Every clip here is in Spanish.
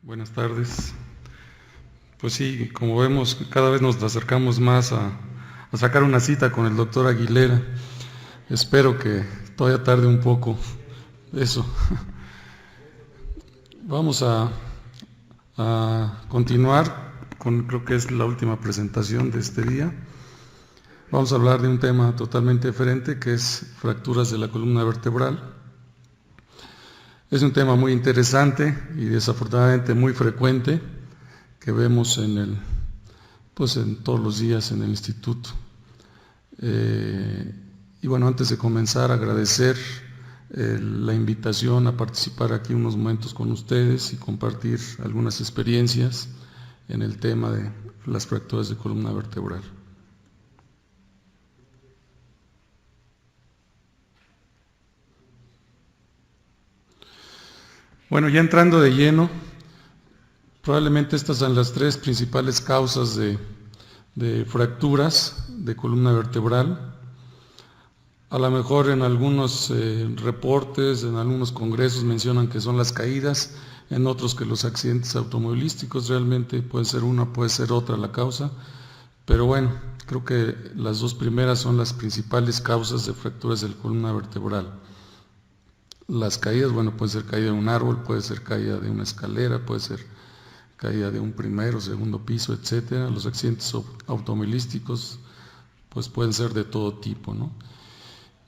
Buenas tardes. Pues sí, como vemos, cada vez nos acercamos más a sacar una cita con el doctor Aguilera. Espero que todavía tarde un poco eso. Vamos a continuar con, creo que es la última presentación de este día. Vamos a hablar de un tema totalmente diferente, que es fracturas de la columna vertebral. Es un tema muy interesante y desafortunadamente muy frecuente que vemos en todos los días en el instituto. Y bueno, antes de comenzar, agradecer la invitación a participar aquí unos momentos con ustedes y compartir algunas experiencias en el tema de las fracturas de columna vertebral. Bueno, ya entrando de lleno, probablemente estas son las tres principales causas de fracturas de columna vertebral. A lo mejor en algunos reportes, en algunos congresos mencionan que son las caídas, en otros que los accidentes automovilísticos. Realmente puede ser una, puede ser otra la causa, pero bueno, creo que las dos primeras son las principales causas de fracturas de la columna vertebral. Las caídas, bueno, puede ser caída de un árbol, puede ser caída de una escalera, puede ser caída de un primero, segundo piso, etcétera. Los accidentes automovilísticos pues pueden ser de todo tipo, ¿no?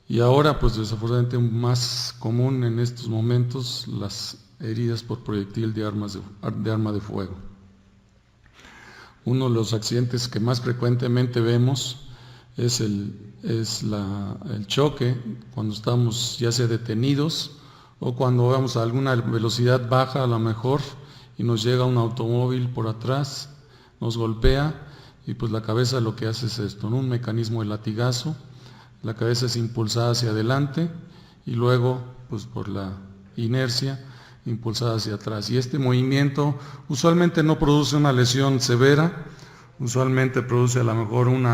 Y ahora, pues desafortunadamente más común en estos momentos, las heridas por proyectil de arma de fuego. Uno de los accidentes que más frecuentemente vemos es el choque, cuando estamos ya sea detenidos o cuando vamos a alguna velocidad baja a lo mejor y nos llega un automóvil por atrás, nos golpea y pues la cabeza lo que hace es esto, ¿no? Un mecanismo de latigazo, la cabeza es impulsada hacia adelante y luego pues por la inercia impulsada hacia atrás. Y este movimiento usualmente no produce una lesión severa, usualmente produce a lo mejor un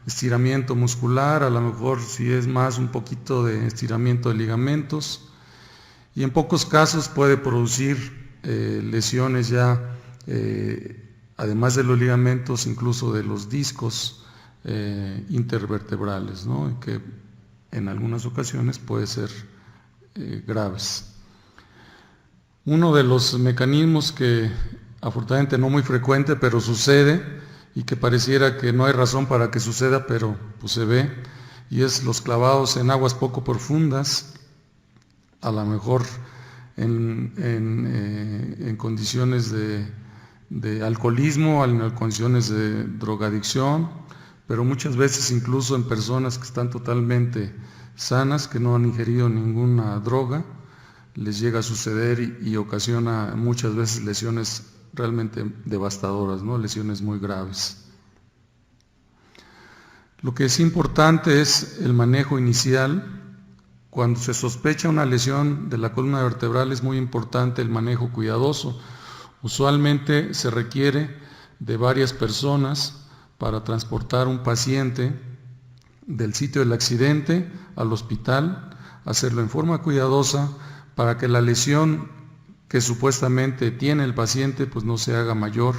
estiramiento muscular, a lo mejor si es más un poquito de estiramiento de ligamentos, y en pocos casos puede producir lesiones ya, además de los ligamentos, incluso de los discos intervertebrales, ¿no? Que en algunas ocasiones puede ser graves. Uno de los mecanismos que afortunadamente no muy frecuente, pero sucede, y que pareciera que no hay razón para que suceda, pero pues se ve, y es los clavados en aguas poco profundas, a lo mejor en condiciones de alcoholismo, en condiciones de drogadicción, pero muchas veces incluso en personas que están totalmente sanas, que no han ingerido ninguna droga, les llega a suceder y ocasiona muchas veces lesiones realmente devastadoras, ¿no? Lesiones muy graves. Lo que es importante es el manejo inicial. Cuando se sospecha una lesión de la columna vertebral es muy importante el manejo cuidadoso. Usualmente se requiere de varias personas para transportar un paciente del sitio del accidente al hospital, hacerlo en forma cuidadosa para que la lesión que supuestamente tiene el paciente pues no se haga mayor,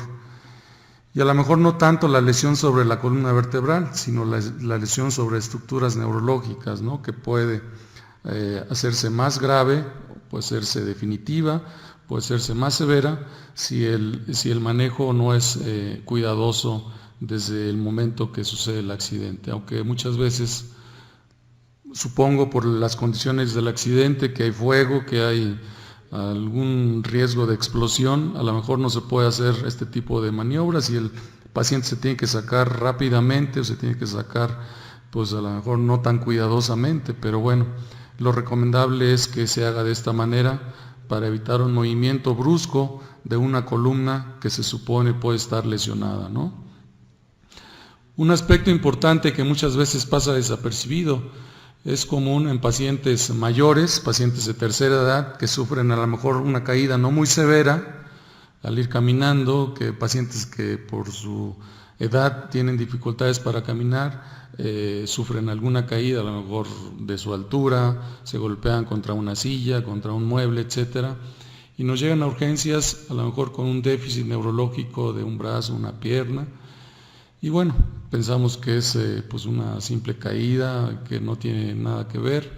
y a lo mejor no tanto la lesión sobre la columna vertebral, sino la lesión sobre estructuras neurológicas, ¿no? Que puede hacerse más grave, puede hacerse definitiva, puede hacerse más severa si el manejo no es cuidadoso desde el momento que sucede el accidente, aunque muchas veces, supongo por las condiciones del accidente, que hay fuego, que hay algún riesgo de explosión, a lo mejor no se puede hacer este tipo de maniobras y el paciente se tiene que sacar rápidamente o se tiene que sacar pues a lo mejor no tan cuidadosamente, pero bueno, lo recomendable es que se haga de esta manera para evitar un movimiento brusco de una columna que se supone puede estar lesionada, ¿no? Un aspecto importante que muchas veces pasa desapercibido, es común en pacientes mayores, pacientes de tercera edad, que sufren a lo mejor una caída no muy severa al ir caminando, que pacientes que por su edad tienen dificultades para caminar, sufren alguna caída, a lo mejor de su altura, se golpean contra una silla, contra un mueble, etcétera, y nos llegan a urgencias a lo mejor con un déficit neurológico de un brazo, una pierna, y bueno, pensamos que es pues una simple caída, que no tiene nada que ver,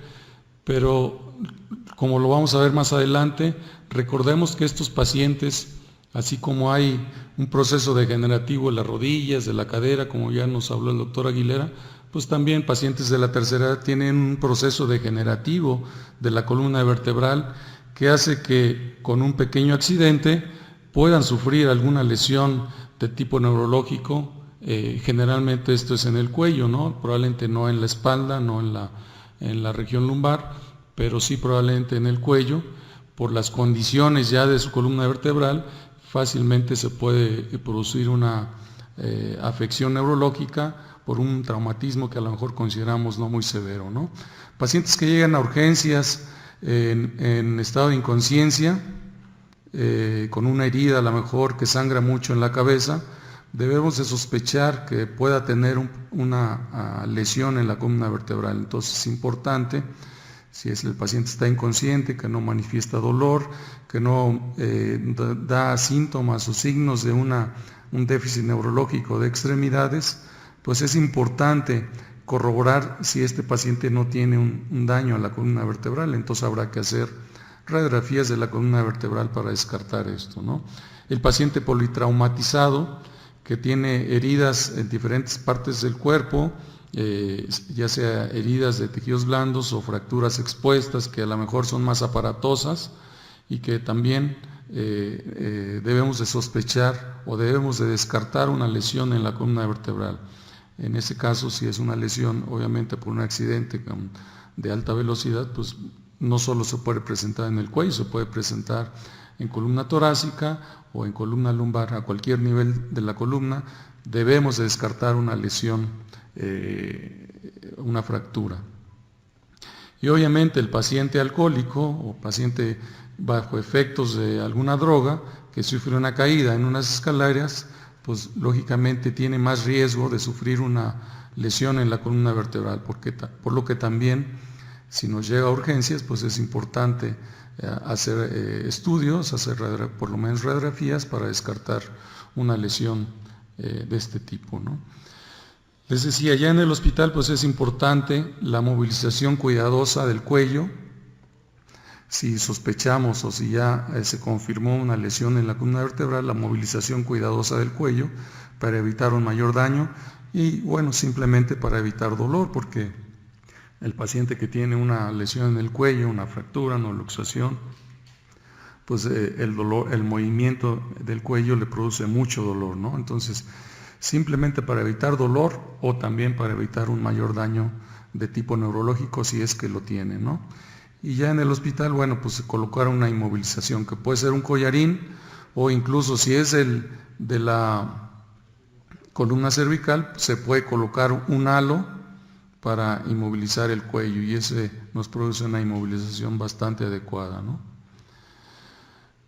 pero como lo vamos a ver más adelante, recordemos que estos pacientes, así como hay un proceso degenerativo de las rodillas, de la cadera, como ya nos habló el doctor Aguilera, pues también pacientes de la tercera edad tienen un proceso degenerativo de la columna vertebral que hace que con un pequeño accidente puedan sufrir alguna lesión de tipo neurológico. Generalmente esto es en el cuello, ¿no? Probablemente no en la espalda, no en la región lumbar, pero sí probablemente en el cuello. Por las condiciones ya de su columna vertebral, fácilmente se puede producir una afección neurológica por un traumatismo que a lo mejor consideramos no muy severo, ¿no? Pacientes que llegan a urgencias en estado de inconsciencia, con una herida a lo mejor que sangra mucho en la cabeza, debemos de sospechar que pueda tener una lesión en la columna vertebral. Entonces es importante, si el paciente está inconsciente, que no manifiesta dolor, que no da síntomas o signos de un déficit neurológico de extremidades, pues es importante corroborar si este paciente no tiene un daño a la columna vertebral. Entonces habrá que hacer radiografías de la columna vertebral para descartar esto, ¿no? El paciente politraumatizado, que tiene heridas en diferentes partes del cuerpo, ya sea heridas de tejidos blandos o fracturas expuestas que a lo mejor son más aparatosas y que también debemos de sospechar o debemos de descartar una lesión en la columna vertebral. En ese caso, si es una lesión obviamente por un accidente de alta velocidad, pues no solo se puede presentar en el cuello, se puede presentar en columna torácica o en columna lumbar. A cualquier nivel de la columna debemos de descartar una lesión, una fractura. Y obviamente el paciente alcohólico o paciente bajo efectos de alguna droga que sufre una caída en unas escaleras, pues lógicamente tiene más riesgo de sufrir una lesión en la columna vertebral, por lo que también si nos llega a urgencias, pues es importante hacer estudios, hacer por lo menos radiografías para descartar una lesión de este tipo, ¿no? Les decía, ya en el hospital pues es importante la movilización cuidadosa del cuello. Si sospechamos o si ya se confirmó una lesión en la columna vertebral, la movilización cuidadosa del cuello para evitar un mayor daño y bueno, simplemente para evitar dolor, porque el paciente que tiene una lesión en el cuello, una fractura, una luxación, pues el dolor, el movimiento del cuello le produce mucho dolor, ¿no? Entonces, simplemente para evitar dolor o también para evitar un mayor daño de tipo neurológico si es que lo tiene, ¿no? Y ya en el hospital, bueno, pues colocar una inmovilización que puede ser un collarín o incluso si es de la columna cervical, se puede colocar un halo para inmovilizar el cuello y ese nos produce una inmovilización bastante adecuada, ¿no?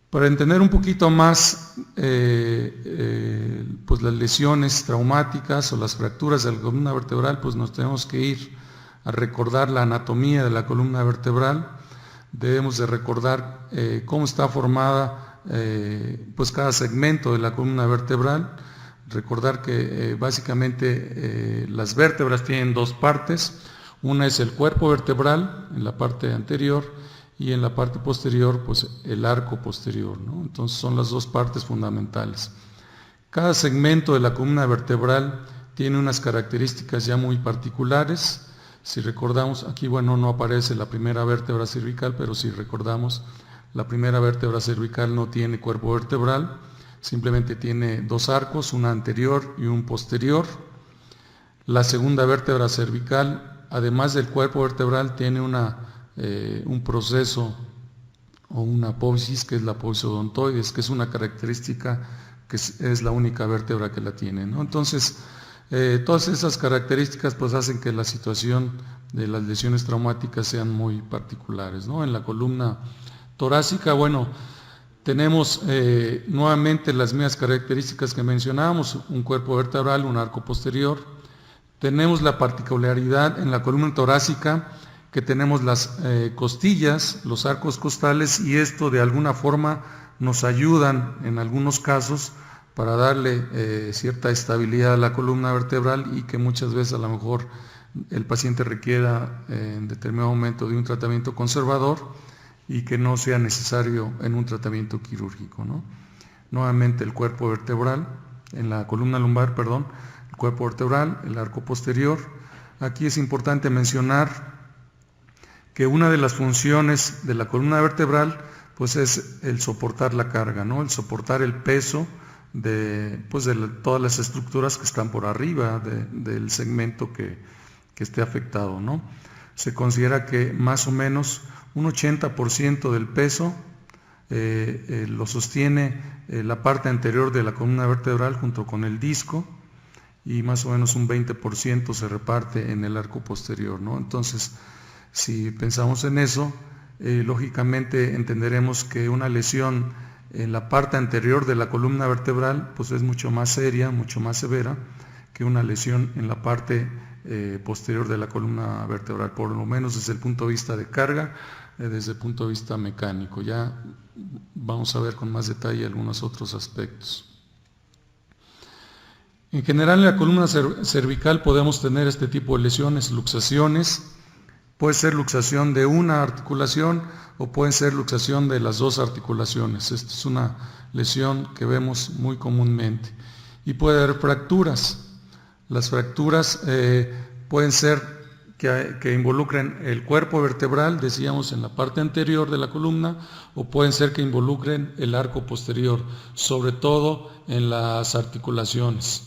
Para entender un poquito más pues las lesiones traumáticas o las fracturas de la columna vertebral, pues nos tenemos que ir a recordar la anatomía de la columna vertebral. Debemos de recordar cómo está formada pues cada segmento de la columna vertebral. Recordar que básicamente las vértebras tienen dos partes. Una es el cuerpo vertebral en la parte anterior y en la parte posterior pues el arco posterior, ¿no? Entonces son las dos partes fundamentales. Cada segmento de la columna vertebral tiene unas características ya muy particulares. Si recordamos, aquí bueno no aparece la primera vértebra cervical, pero si recordamos, la primera vértebra cervical no tiene cuerpo vertebral, simplemente tiene dos arcos, una anterior y un posterior. La segunda vértebra cervical, además del cuerpo vertebral, tiene un proceso o una apófisis, que es la apófisis odontoides, que es una característica que es la única vértebra que la tiene, ¿no? Entonces, todas esas características pues hacen que la situación de las lesiones traumáticas sean muy particulares, ¿no? En la columna torácica, bueno, tenemos nuevamente las mismas características que mencionábamos, un cuerpo vertebral, un arco posterior. Tenemos la particularidad en la columna torácica que tenemos las costillas, los arcos costales, y esto de alguna forma nos ayudan en algunos casos para darle cierta estabilidad a la columna vertebral y que muchas veces a lo mejor el paciente requiera en determinado momento de un tratamiento conservador y que no sea necesario en un tratamiento quirúrgico, ¿no? Nuevamente el cuerpo vertebral, en la columna lumbar, perdón, el cuerpo vertebral, el arco posterior. Aquí es importante mencionar que una de las funciones de la columna vertebral pues es el soportar la carga, ¿no? El soportar el peso de todas las estructuras que están por arriba del segmento que esté afectado, ¿no? Se considera que más o menos un 80% del peso lo sostiene la parte anterior de la columna vertebral junto con el disco, y más o menos un 20% se reparte en el arco posterior, ¿no? Entonces, si pensamos en eso, lógicamente entenderemos que una lesión en la parte anterior de la columna vertebral pues es mucho más seria, mucho más severa que una lesión en la parte posterior de la columna vertebral, por lo menos desde el punto de vista de carga, desde el punto de vista mecánico. Ya vamos a ver con más detalle algunos otros aspectos. En general, en la columna cervical podemos tener este tipo de lesiones, luxaciones. Puede ser luxación de una articulación o puede ser luxación de las dos articulaciones. Esta es una lesión que vemos muy comúnmente. Y puede haber fracturas. Las fracturas pueden ser que involucren el cuerpo vertebral, decíamos, en la parte anterior de la columna, o pueden ser que involucren el arco posterior, sobre todo en las articulaciones.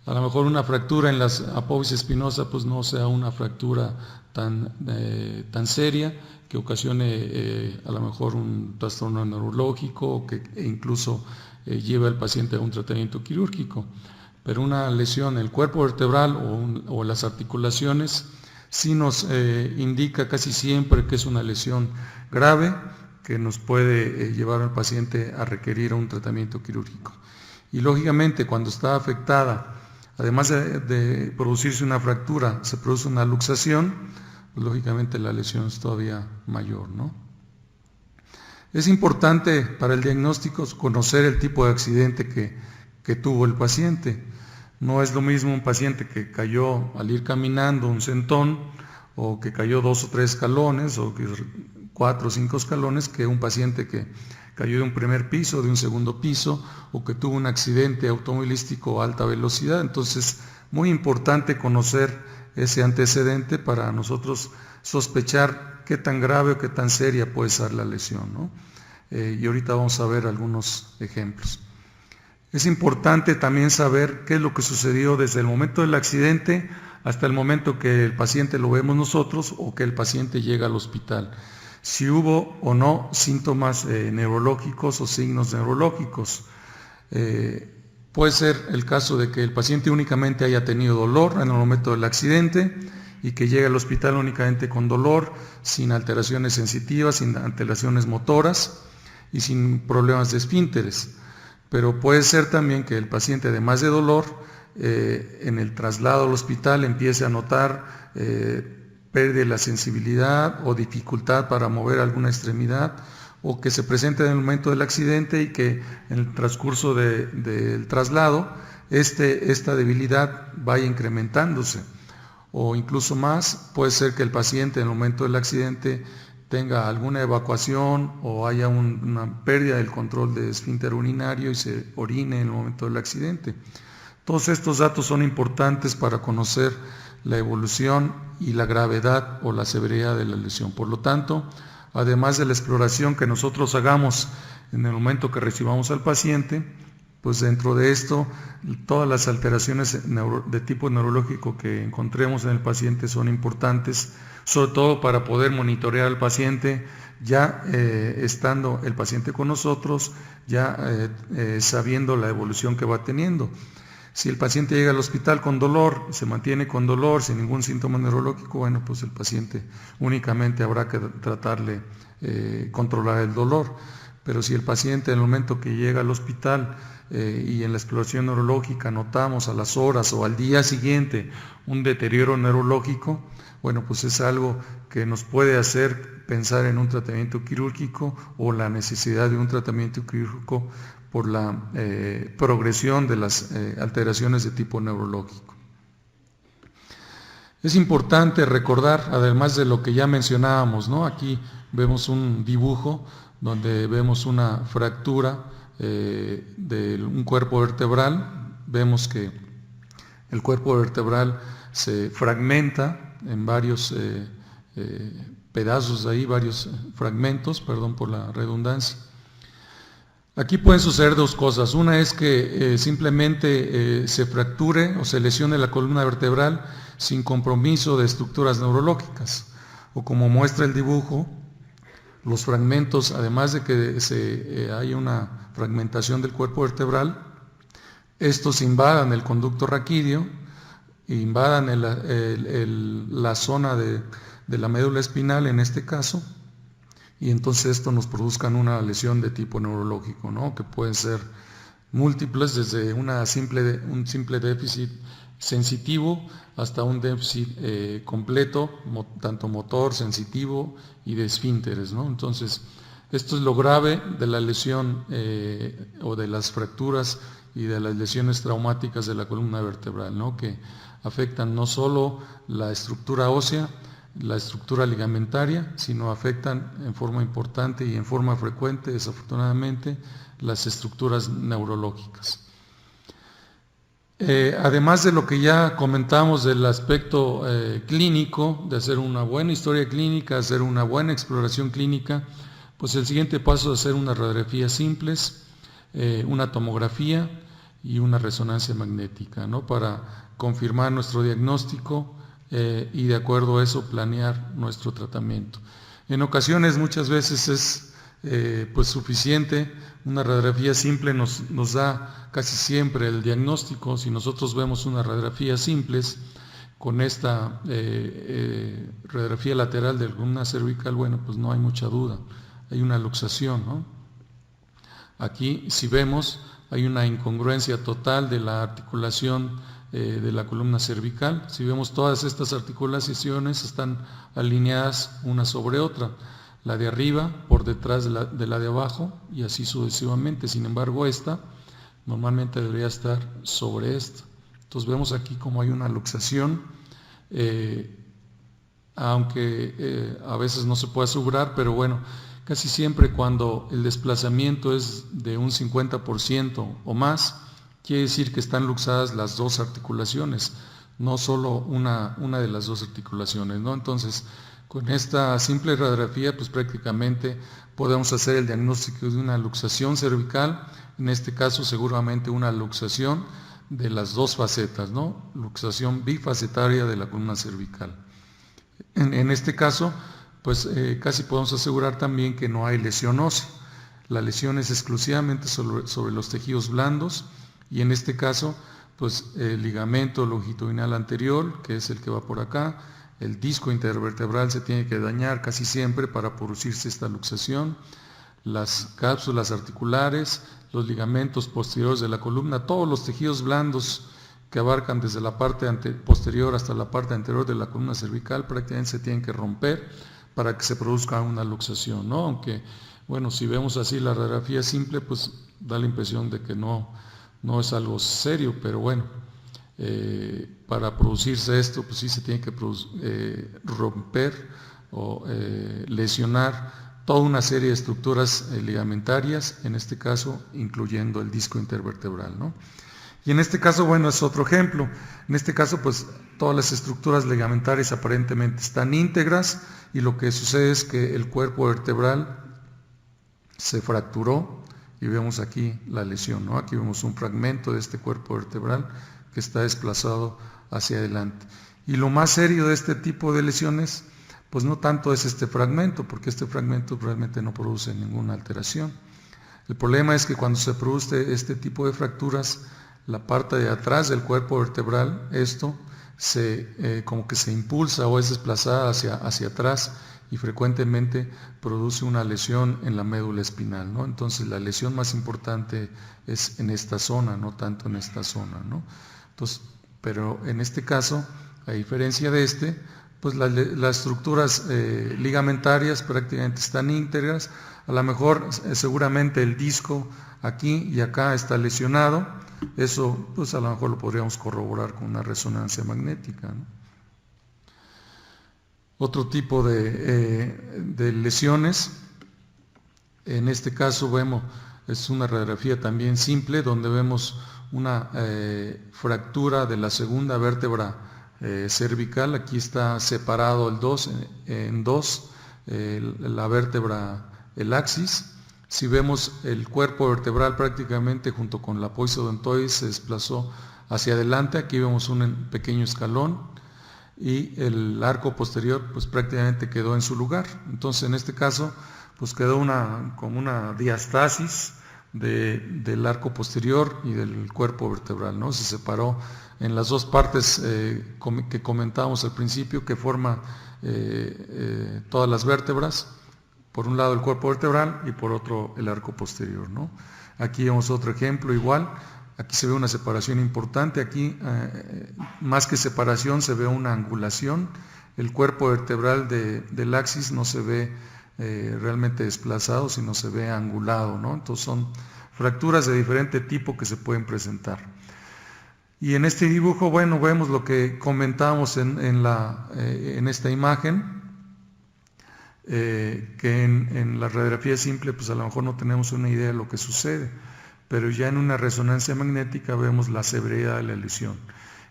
A lo mejor una fractura en la apófisis espinosa pues no sea una fractura tan seria que ocasione a lo mejor un trastorno neurológico o que incluso lleve al paciente a un tratamiento quirúrgico. Pero una lesión en el cuerpo vertebral o las articulaciones sí nos indica casi siempre que es una lesión grave que nos puede llevar al paciente a requerir un tratamiento quirúrgico. Y lógicamente cuando está afectada, además de producirse una fractura, se produce una luxación, pues lógicamente la lesión es todavía mayor, ¿no? Es importante para el diagnóstico conocer el tipo de accidente que tuvo el paciente. No es lo mismo un paciente que cayó al ir caminando un sentón, o que cayó 2 o 3 escalones, o 4 o 5 escalones, que un paciente que cayó de un primer piso, de un segundo piso, o que tuvo un accidente automovilístico a alta velocidad. Entonces, muy importante conocer ese antecedente para nosotros sospechar qué tan grave o qué tan seria puede ser la lesión, ¿no? Y ahorita vamos a ver algunos ejemplos. Es importante también saber qué es lo que sucedió desde el momento del accidente hasta el momento que el paciente lo vemos nosotros o que el paciente llega al hospital. Si hubo o no síntomas neurológicos o signos neurológicos. Puede ser el caso de que el paciente únicamente haya tenido dolor en el momento del accidente y que llegue al hospital únicamente con dolor, sin alteraciones sensitivas, sin alteraciones motoras y sin problemas de esfínteres. Pero puede ser también que el paciente, además de dolor, en el traslado al hospital empiece a notar pérdida de la sensibilidad o dificultad para mover alguna extremidad, o que se presente en el momento del accidente y que en el transcurso del traslado esta debilidad vaya incrementándose. O incluso más, puede ser que el paciente en el momento del accidente tenga alguna evacuación o haya una pérdida del control de esfínter urinario y se orine en el momento del accidente. Todos estos datos son importantes para conocer la evolución y la gravedad o la severidad de la lesión. Por lo tanto, además de la exploración que nosotros hagamos en el momento que recibamos al paciente, pues dentro de esto, todas las alteraciones de tipo neurológico que encontremos en el paciente son importantes, sobre todo para poder monitorear al paciente ya estando el paciente con nosotros, ya sabiendo la evolución que va teniendo. Si el paciente llega al hospital con dolor, se mantiene con dolor, sin ningún síntoma neurológico, bueno, pues el paciente únicamente habrá que tratarle, controlar el dolor. pero si el paciente en el momento que llega al hospital y en la exploración neurológica notamos a las horas o al día siguiente un deterioro neurológico, bueno, pues es algo que nos puede hacer pensar en un tratamiento quirúrgico o la necesidad de un tratamiento quirúrgico por la progresión de las alteraciones de tipo neurológico. Es importante recordar, además de lo que ya mencionábamos, ¿no? Aquí vemos un dibujo donde vemos una fractura de un cuerpo vertebral. Vemos que el cuerpo vertebral se fragmenta en varios pedazos de ahí, varios fragmentos, perdón por la redundancia. Aquí pueden suceder dos cosas. Una es que simplemente se fracture o se lesione la columna vertebral sin compromiso de estructuras neurológicas. O como muestra el dibujo, los fragmentos, además de que haya una fragmentación del cuerpo vertebral, estos invadan el conducto raquídeo, invadan la zona de la médula espinal en este caso, y entonces esto nos produzca una lesión de tipo neurológico, ¿no? Que pueden ser múltiples, desde un simple déficit sensitivo hasta un déficit completo, tanto motor, sensitivo y de esfínteres, ¿no? Entonces, esto es lo grave de la lesión o de las fracturas y de las lesiones traumáticas de la columna vertebral, ¿no? Que afectan no solo la estructura ósea, la estructura ligamentaria, sino afectan en forma importante y en forma frecuente, desafortunadamente, las estructuras neurológicas. Además de lo que ya comentamos del aspecto clínico, de hacer una buena historia clínica, hacer una buena exploración clínica, pues el siguiente paso es hacer unas radiografías simples, una tomografía y una resonancia magnética, ¿no? Para confirmar nuestro diagnóstico y de acuerdo a eso planear nuestro tratamiento. En ocasiones, muchas veces es pues suficiente, una radiografía simple nos da casi siempre el diagnóstico. Si nosotros vemos unas radiografías simples con esta radiografía lateral de la columna cervical, bueno, pues no hay mucha duda, hay una luxación, ¿no? Aquí, si vemos, hay una incongruencia total de la articulación de la columna cervical. Si vemos, todas estas articulaciones están alineadas una sobre otra, la de arriba por detrás de la de abajo y así sucesivamente. Sin embargo, esta normalmente debería estar sobre esta. Entonces vemos aquí como hay una luxación, aunque a veces no se puede asegurar, pero bueno, casi siempre cuando el desplazamiento es de un 50% o más, quiere decir que están luxadas las dos articulaciones, no solo una de las dos articulaciones, ¿no? Entonces, con esta simple radiografía, pues prácticamente podemos hacer el diagnóstico de una luxación cervical, en este caso seguramente una luxación de las dos facetas, ¿no? Luxación bifacetaria de la columna cervical. En este caso, pues casi podemos asegurar también que no hay lesión ósea. La lesión es exclusivamente sobre los tejidos blandos, y en este caso, pues el ligamento longitudinal anterior, que es el que va por acá, el disco intervertebral se tiene que dañar casi siempre para producirse esta luxación, las cápsulas articulares, los ligamentos posteriores de la columna, todos los tejidos blandos que abarcan desde la parte posterior hasta la parte anterior de la columna cervical prácticamente se tienen que romper para que se produzca una luxación, ¿no? Aunque, bueno, si vemos así la radiografía simple, pues da la impresión de que no es algo serio, pero bueno, para producirse esto, pues sí se tiene que romper o lesionar toda una serie de estructuras ligamentarias, en este caso incluyendo el disco intervertebral, ¿no? Y en este caso, bueno, es otro ejemplo. En este caso, pues todas las estructuras ligamentarias aparentemente están íntegras y lo que sucede es que el cuerpo vertebral se fracturó y vemos aquí la lesión, ¿no? Aquí vemos un fragmento de este cuerpo vertebral que está desplazado hacia adelante. Y lo más serio de este tipo de lesiones, pues no tanto es este fragmento, porque este fragmento realmente no produce ninguna alteración. El problema es que cuando se produce este tipo de fracturas, la parte de atrás del cuerpo vertebral, esto como que se impulsa o es desplazada hacia atrás y frecuentemente produce una lesión en la médula espinal, ¿no? Entonces la lesión más importante es en esta zona, no tanto en esta zona, ¿no? Entonces, pero en este caso, a diferencia de pues las estructuras ligamentarias prácticamente están íntegras. A lo mejor seguramente el disco aquí y acá está lesionado. Eso pues a lo mejor lo podríamos corroborar con una resonancia magnética, ¿no? Otro tipo de lesiones, en este caso vemos, es una radiografía también simple donde vemos una fractura de la segunda vértebra cervical. Aquí está separado en dos, la vértebra, el axis. Si vemos el cuerpo vertebral prácticamente junto con la poiquilodontoides se desplazó hacia adelante. Aquí vemos un pequeño escalón y el arco posterior pues prácticamente quedó en su lugar. Entonces en este caso pues quedó como una diastasis del arco posterior y del cuerpo vertebral, ¿no? Se separó en las dos partes que comentábamos al principio, que forma todas las vértebras. Por un lado el cuerpo vertebral y por otro el arco posterior, ¿no? Aquí vemos otro ejemplo igual. Aquí se ve una separación importante. Aquí más que separación se ve una angulación. El cuerpo vertebral del axis no se ve realmente desplazado, sino se ve angulado, ¿no? Entonces son fracturas de diferente tipo que se pueden presentar. Y en este dibujo, bueno, vemos lo que comentábamos en esta imagen. Que en la radiografía simple pues a lo mejor no tenemos una idea de lo que sucede, pero ya en una resonancia magnética vemos la severidad de la lesión.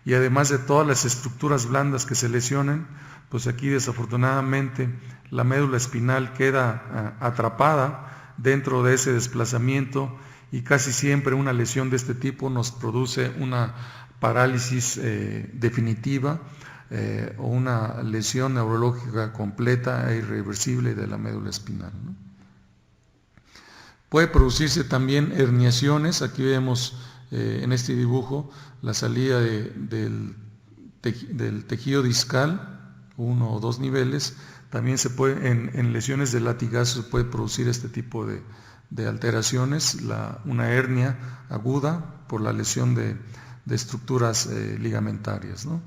Y además de todas las estructuras blandas que se lesionan, pues aquí desafortunadamente la médula espinal queda atrapada dentro de ese desplazamiento, y casi siempre una lesión de este tipo nos produce una parálisis definitiva, o una lesión neurológica completa e irreversible de la médula espinal, ¿no? Puede producirse también herniaciones. Aquí vemos en este dibujo la salida del tejido discal, 1 o 2 niveles. También se puede, en lesiones de latigazo se puede producir este tipo de alteraciones, una hernia aguda por la lesión de estructuras ligamentarias, ¿no?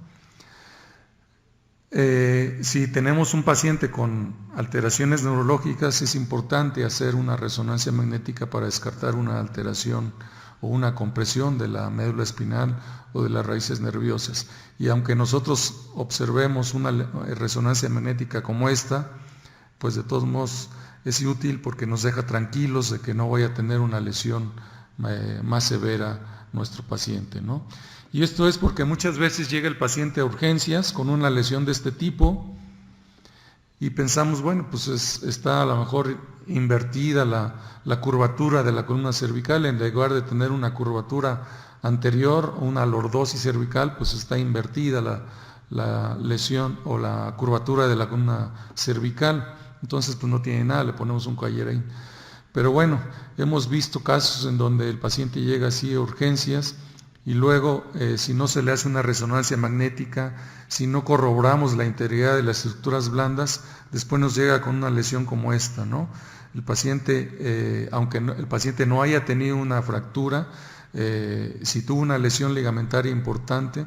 Si tenemos un paciente con alteraciones neurológicas, es importante hacer una resonancia magnética para descartar una alteración o una compresión de la médula espinal o de las raíces nerviosas. Y aunque nosotros observemos una resonancia magnética como esta, pues de todos modos es útil porque nos deja tranquilos de que no vaya a tener una lesión más severa nuestro paciente, ¿no? Y esto es porque muchas veces llega el paciente a urgencias con una lesión de este tipo y pensamos, bueno, pues está a lo mejor invertida la curvatura de la columna cervical. En lugar de tener una curvatura anterior o una lordosis cervical, pues está invertida la lesión o la curvatura de la columna cervical. Entonces pues no tiene nada, le ponemos un collar ahí. Pero bueno, hemos visto casos en donde el paciente llega así a urgencias y luego si no se le hace una resonancia magnética, si no corroboramos la integridad de las estructuras blandas, después nos llega con una lesión como esta, ¿no? El paciente, aunque el paciente no haya tenido una fractura, si tuvo una lesión ligamentaria importante,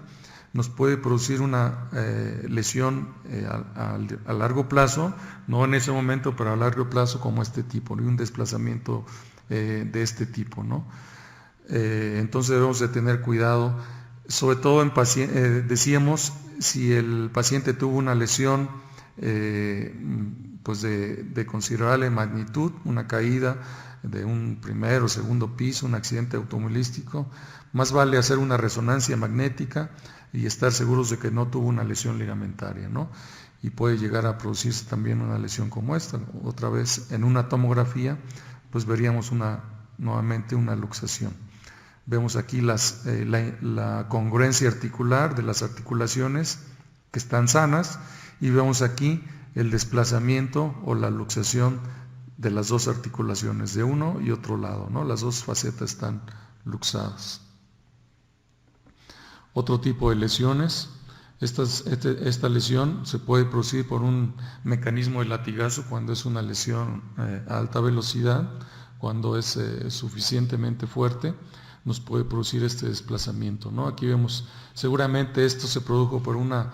nos puede producir una lesión a largo plazo, no en ese momento, pero a largo plazo como este tipo, y un desplazamiento de este tipo, ¿no? Entonces debemos de tener cuidado, sobre todo en pacientes, decíamos, si el paciente tuvo una lesión pues de considerable magnitud, una caída de un primer o segundo piso, un accidente automovilístico, más vale hacer una resonancia magnética y estar seguros de que no tuvo una lesión ligamentaria, ¿no? Y puede llegar a producirse también una lesión como esta. Otra vez en una tomografía pues veríamos nuevamente una luxación. Vemos aquí la congruencia articular de las articulaciones que están sanas, y vemos aquí el desplazamiento o la luxación de las dos articulaciones, de uno y otro lado, ¿no? Las dos facetas están luxadas. Otro tipo de lesiones, Esta lesión se puede producir por un mecanismo de latigazo cuando es una lesión a alta velocidad, cuando es suficientemente fuerte, nos puede producir este desplazamiento, ¿no? Aquí vemos, seguramente esto se produjo por una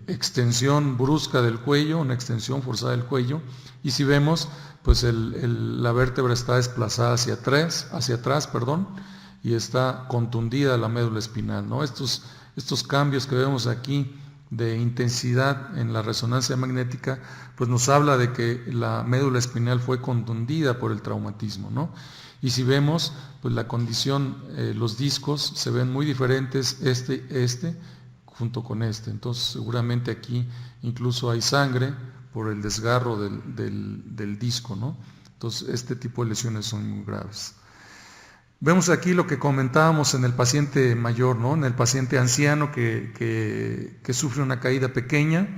extensión brusca del cuello, una extensión forzada del cuello, y si vemos, pues la vértebra está desplazada hacia atrás, y está contundida la médula espinal, ¿no? Estos cambios que vemos aquí de intensidad en la resonancia magnética, pues nos habla de que la médula espinal fue contundida por el traumatismo, ¿no? Y si vemos, pues la condición, los discos se ven muy diferentes, junto con este. Entonces seguramente aquí incluso hay sangre por el desgarro del disco, ¿no? Entonces este tipo de lesiones son muy graves. Vemos aquí lo que comentábamos en el paciente mayor, ¿no? En el paciente anciano que sufre una caída pequeña.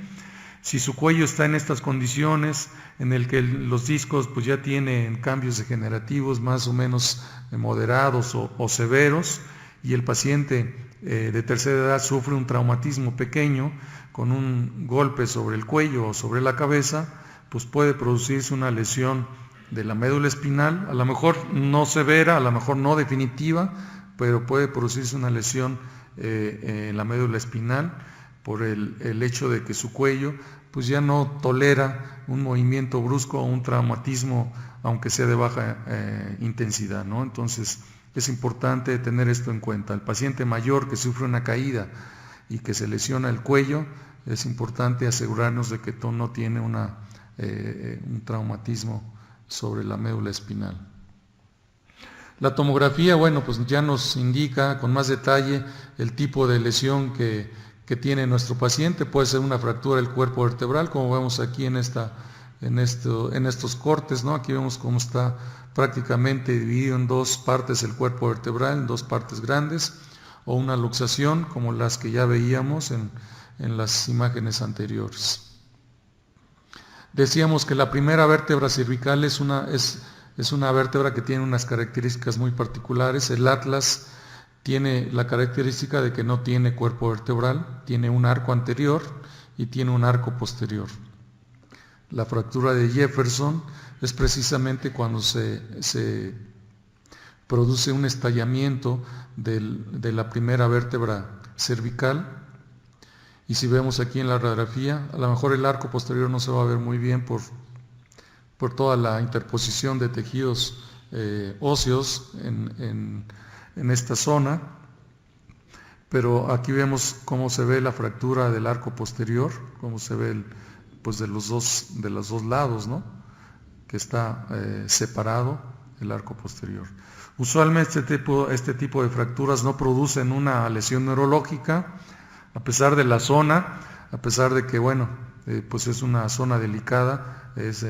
Si su cuello está en estas condiciones, en el que los discos pues ya tienen cambios degenerativos más o menos moderados o severos, y el paciente de tercera edad sufre un traumatismo pequeño con un golpe sobre el cuello o sobre la cabeza, pues puede producirse una lesión de la médula espinal, a lo mejor no severa, a lo mejor no definitiva, pero puede producirse una lesión en la médula espinal por el hecho de que su cuello pues ya no tolera un movimiento brusco o un traumatismo, aunque sea de baja intensidad, ¿no? Entonces es importante tener esto en cuenta. El paciente mayor que sufre una caída y que se lesiona el cuello, es importante asegurarnos de que no tiene un traumatismo sobre la médula espinal. La tomografía, bueno, pues ya nos indica con más detalle el tipo de lesión que tiene nuestro paciente. Puede ser una fractura del cuerpo vertebral, como vemos aquí en estos cortes, ¿no? Aquí vemos cómo está prácticamente dividido en dos partes el cuerpo vertebral, en dos partes grandes, o una luxación, como las que ya veíamos en las imágenes anteriores. Decíamos que la primera vértebra cervical es una vértebra que tiene unas características muy particulares. El atlas tiene la característica de que no tiene cuerpo vertebral, tiene un arco anterior y tiene un arco posterior. La fractura de Jefferson es precisamente cuando se produce un estallamiento de la primera vértebra cervical. Y si vemos aquí en la radiografía, a lo mejor el arco posterior no se va a ver muy bien por toda la interposición de tejidos óseos en esta zona, pero aquí vemos cómo se ve la fractura del arco posterior, cómo se ve pues de los dos lados, ¿no? Que está separado el arco posterior. Usualmente este tipo de fracturas no producen una lesión neurológica, a pesar de la zona, a pesar de que, bueno, pues es una zona delicada, es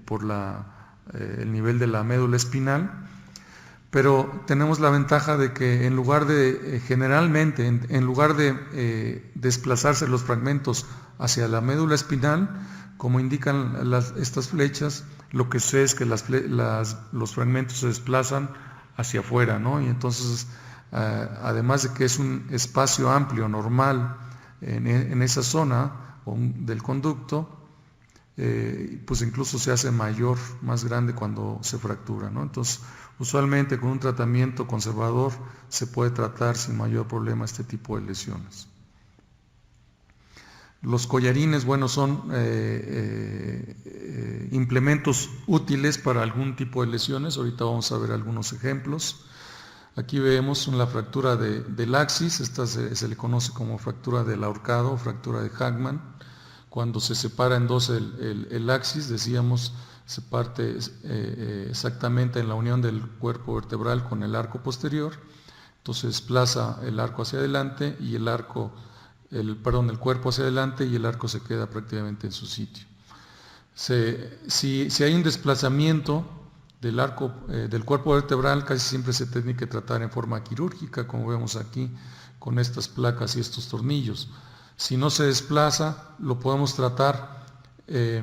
por el nivel de la médula espinal, pero tenemos la ventaja de que en lugar de, generalmente, en lugar de desplazarse los fragmentos hacia la médula espinal, como indican estas flechas, lo que sé es que los fragmentos se desplazan hacia afuera, ¿no? Y entonces, además de que es un espacio amplio, normal, en esa zona del conducto, pues incluso se hace mayor, más grande cuando se fractura, ¿no? Entonces, usualmente con un tratamiento conservador se puede tratar sin mayor problema este tipo de lesiones. Los collarines, bueno, son implementos útiles para algún tipo de lesiones. Ahorita vamos a ver algunos ejemplos. Aquí vemos la fractura del axis, esta se le conoce como fractura del ahorcado, fractura de Hagman. Cuando se separa en dos el axis, decíamos, se parte exactamente en la unión del cuerpo vertebral con el arco posterior, entonces desplaza el arco hacia adelante y el cuerpo hacia adelante y el arco se queda prácticamente en su sitio. Si hay un desplazamiento del cuerpo vertebral, casi siempre se tiene que tratar en forma quirúrgica, como vemos aquí con estas placas y estos tornillos. Si no se desplaza, lo podemos tratar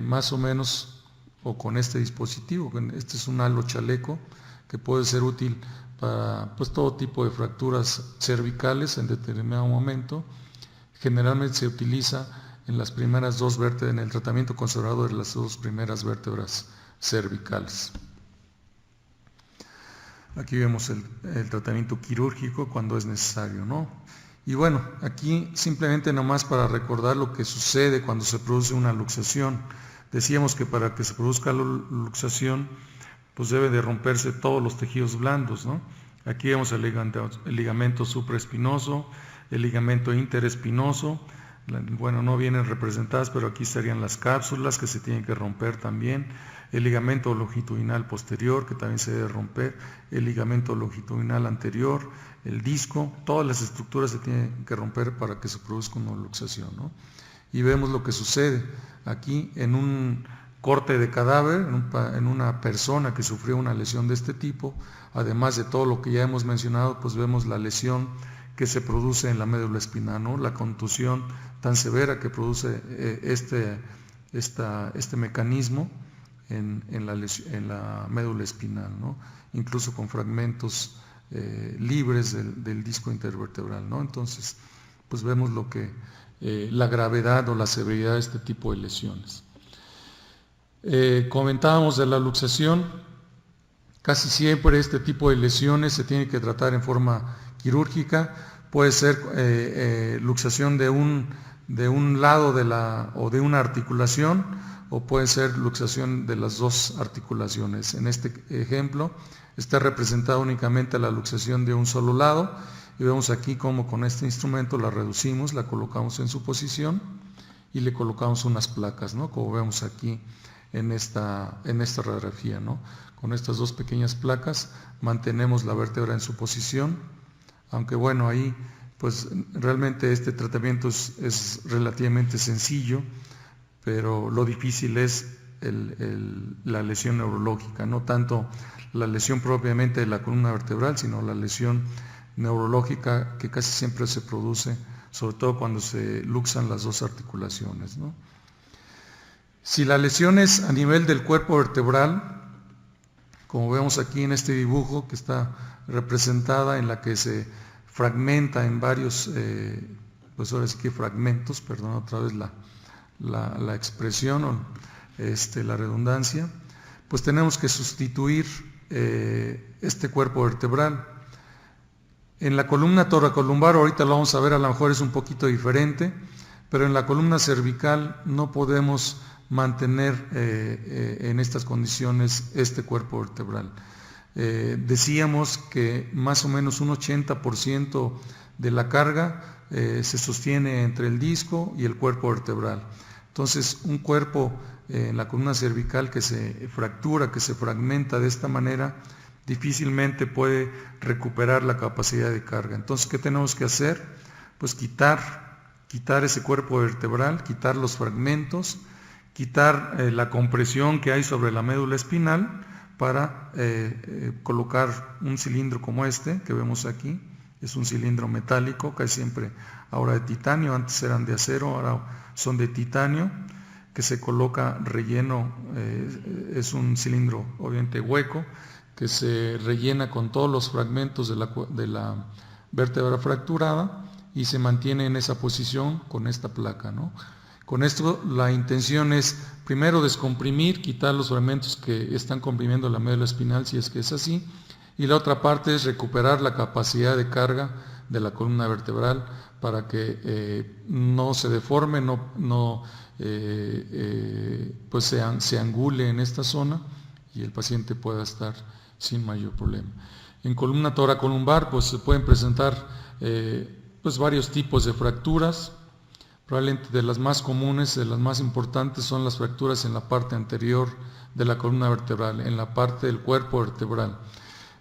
más o menos o con este dispositivo. Este es un halo chaleco que puede ser útil para pues, todo tipo de fracturas cervicales en determinado momento. Generalmente se utiliza en las primeras dos vértebras, en el tratamiento conservador de las dos primeras vértebras cervicales. Aquí vemos el tratamiento quirúrgico cuando es necesario, ¿no? Y bueno, aquí simplemente nomás para recordar lo que sucede cuando se produce una luxación. Decíamos que para que se produzca la luxación, pues debe de romperse todos los tejidos blandos, ¿no? Aquí vemos el ligamento supraespinoso, el ligamento interespinoso. Bueno, no vienen representadas, pero aquí estarían las cápsulas que se tienen que romper también, el ligamento longitudinal posterior que también se debe romper, el ligamento longitudinal anterior, el disco, todas las estructuras se tienen que romper para que se produzca una luxación, ¿no? Y vemos lo que sucede aquí en un corte de cadáver, en una persona que sufrió una lesión de este tipo. Además de todo lo que ya hemos mencionado, pues vemos la lesión que se produce en la médula espinal, ¿no? La contusión tan severa que produce este mecanismo en la médula espinal, ¿no? Incluso con fragmentos libres del disco intervertebral, ¿no? Entonces, pues vemos la gravedad o la severidad de este tipo de lesiones. Comentábamos de la luxación. Casi siempre este tipo de lesiones se tiene que tratar en forma quirúrgica. Puede ser luxación de un lado o de una articulación, o puede ser luxación de las dos articulaciones. En este ejemplo está representada únicamente la luxación de un solo lado, y vemos aquí cómo con este instrumento la reducimos, la colocamos en su posición y le colocamos unas placas, ¿no? Como vemos aquí en esta radiografía, ¿no? Con estas dos pequeñas placas mantenemos la vértebra en su posición, aunque bueno, ahí pues realmente este tratamiento es relativamente sencillo, pero lo difícil es la lesión neurológica, no tanto la lesión propiamente de la columna vertebral, sino la lesión neurológica que casi siempre se produce, sobre todo cuando se luxan las dos articulaciones, ¿no? Si la lesión es a nivel del cuerpo vertebral, como vemos aquí en este dibujo que está representada, en la que se fragmenta en varios, pues ahora sí que fragmentos, perdón otra vez la expresión o la redundancia, pues tenemos que sustituir este cuerpo vertebral. En la columna toracolumbar, ahorita lo vamos a ver, a lo mejor es un poquito diferente, pero en la columna cervical no podemos mantener en estas condiciones este cuerpo vertebral. Decíamos que más o menos un 80% de la carga se sostiene entre el disco y el cuerpo vertebral. Entonces, un cuerpo en la columna cervical que se fractura, que se fragmenta de esta manera, difícilmente puede recuperar la capacidad de carga. Entonces, ¿qué tenemos que hacer? Pues quitar ese cuerpo vertebral, quitar los fragmentos, quitar la compresión que hay sobre la médula espinal para colocar un cilindro como este que vemos aquí. Es un cilindro metálico, casi siempre ahora de titanio, antes eran de acero, ahora son de titanio, que se coloca relleno, es un cilindro obviamente hueco, que se rellena con todos los fragmentos de la vértebra fracturada y se mantiene en esa posición con esta placa, ¿no? Con esto la intención es primero descomprimir, quitar los fragmentos que están comprimiendo la médula espinal, si es que es así, y la otra parte es recuperar la capacidad de carga de la columna vertebral para que no se deforme, pues se angule en esta zona y el paciente pueda estar sin mayor problema. En columna toracolumbar pues se pueden presentar pues varios tipos de fracturas. Probablemente de las más comunes, de las más importantes, son las fracturas en la parte anterior de la columna vertebral, en la parte del cuerpo vertebral.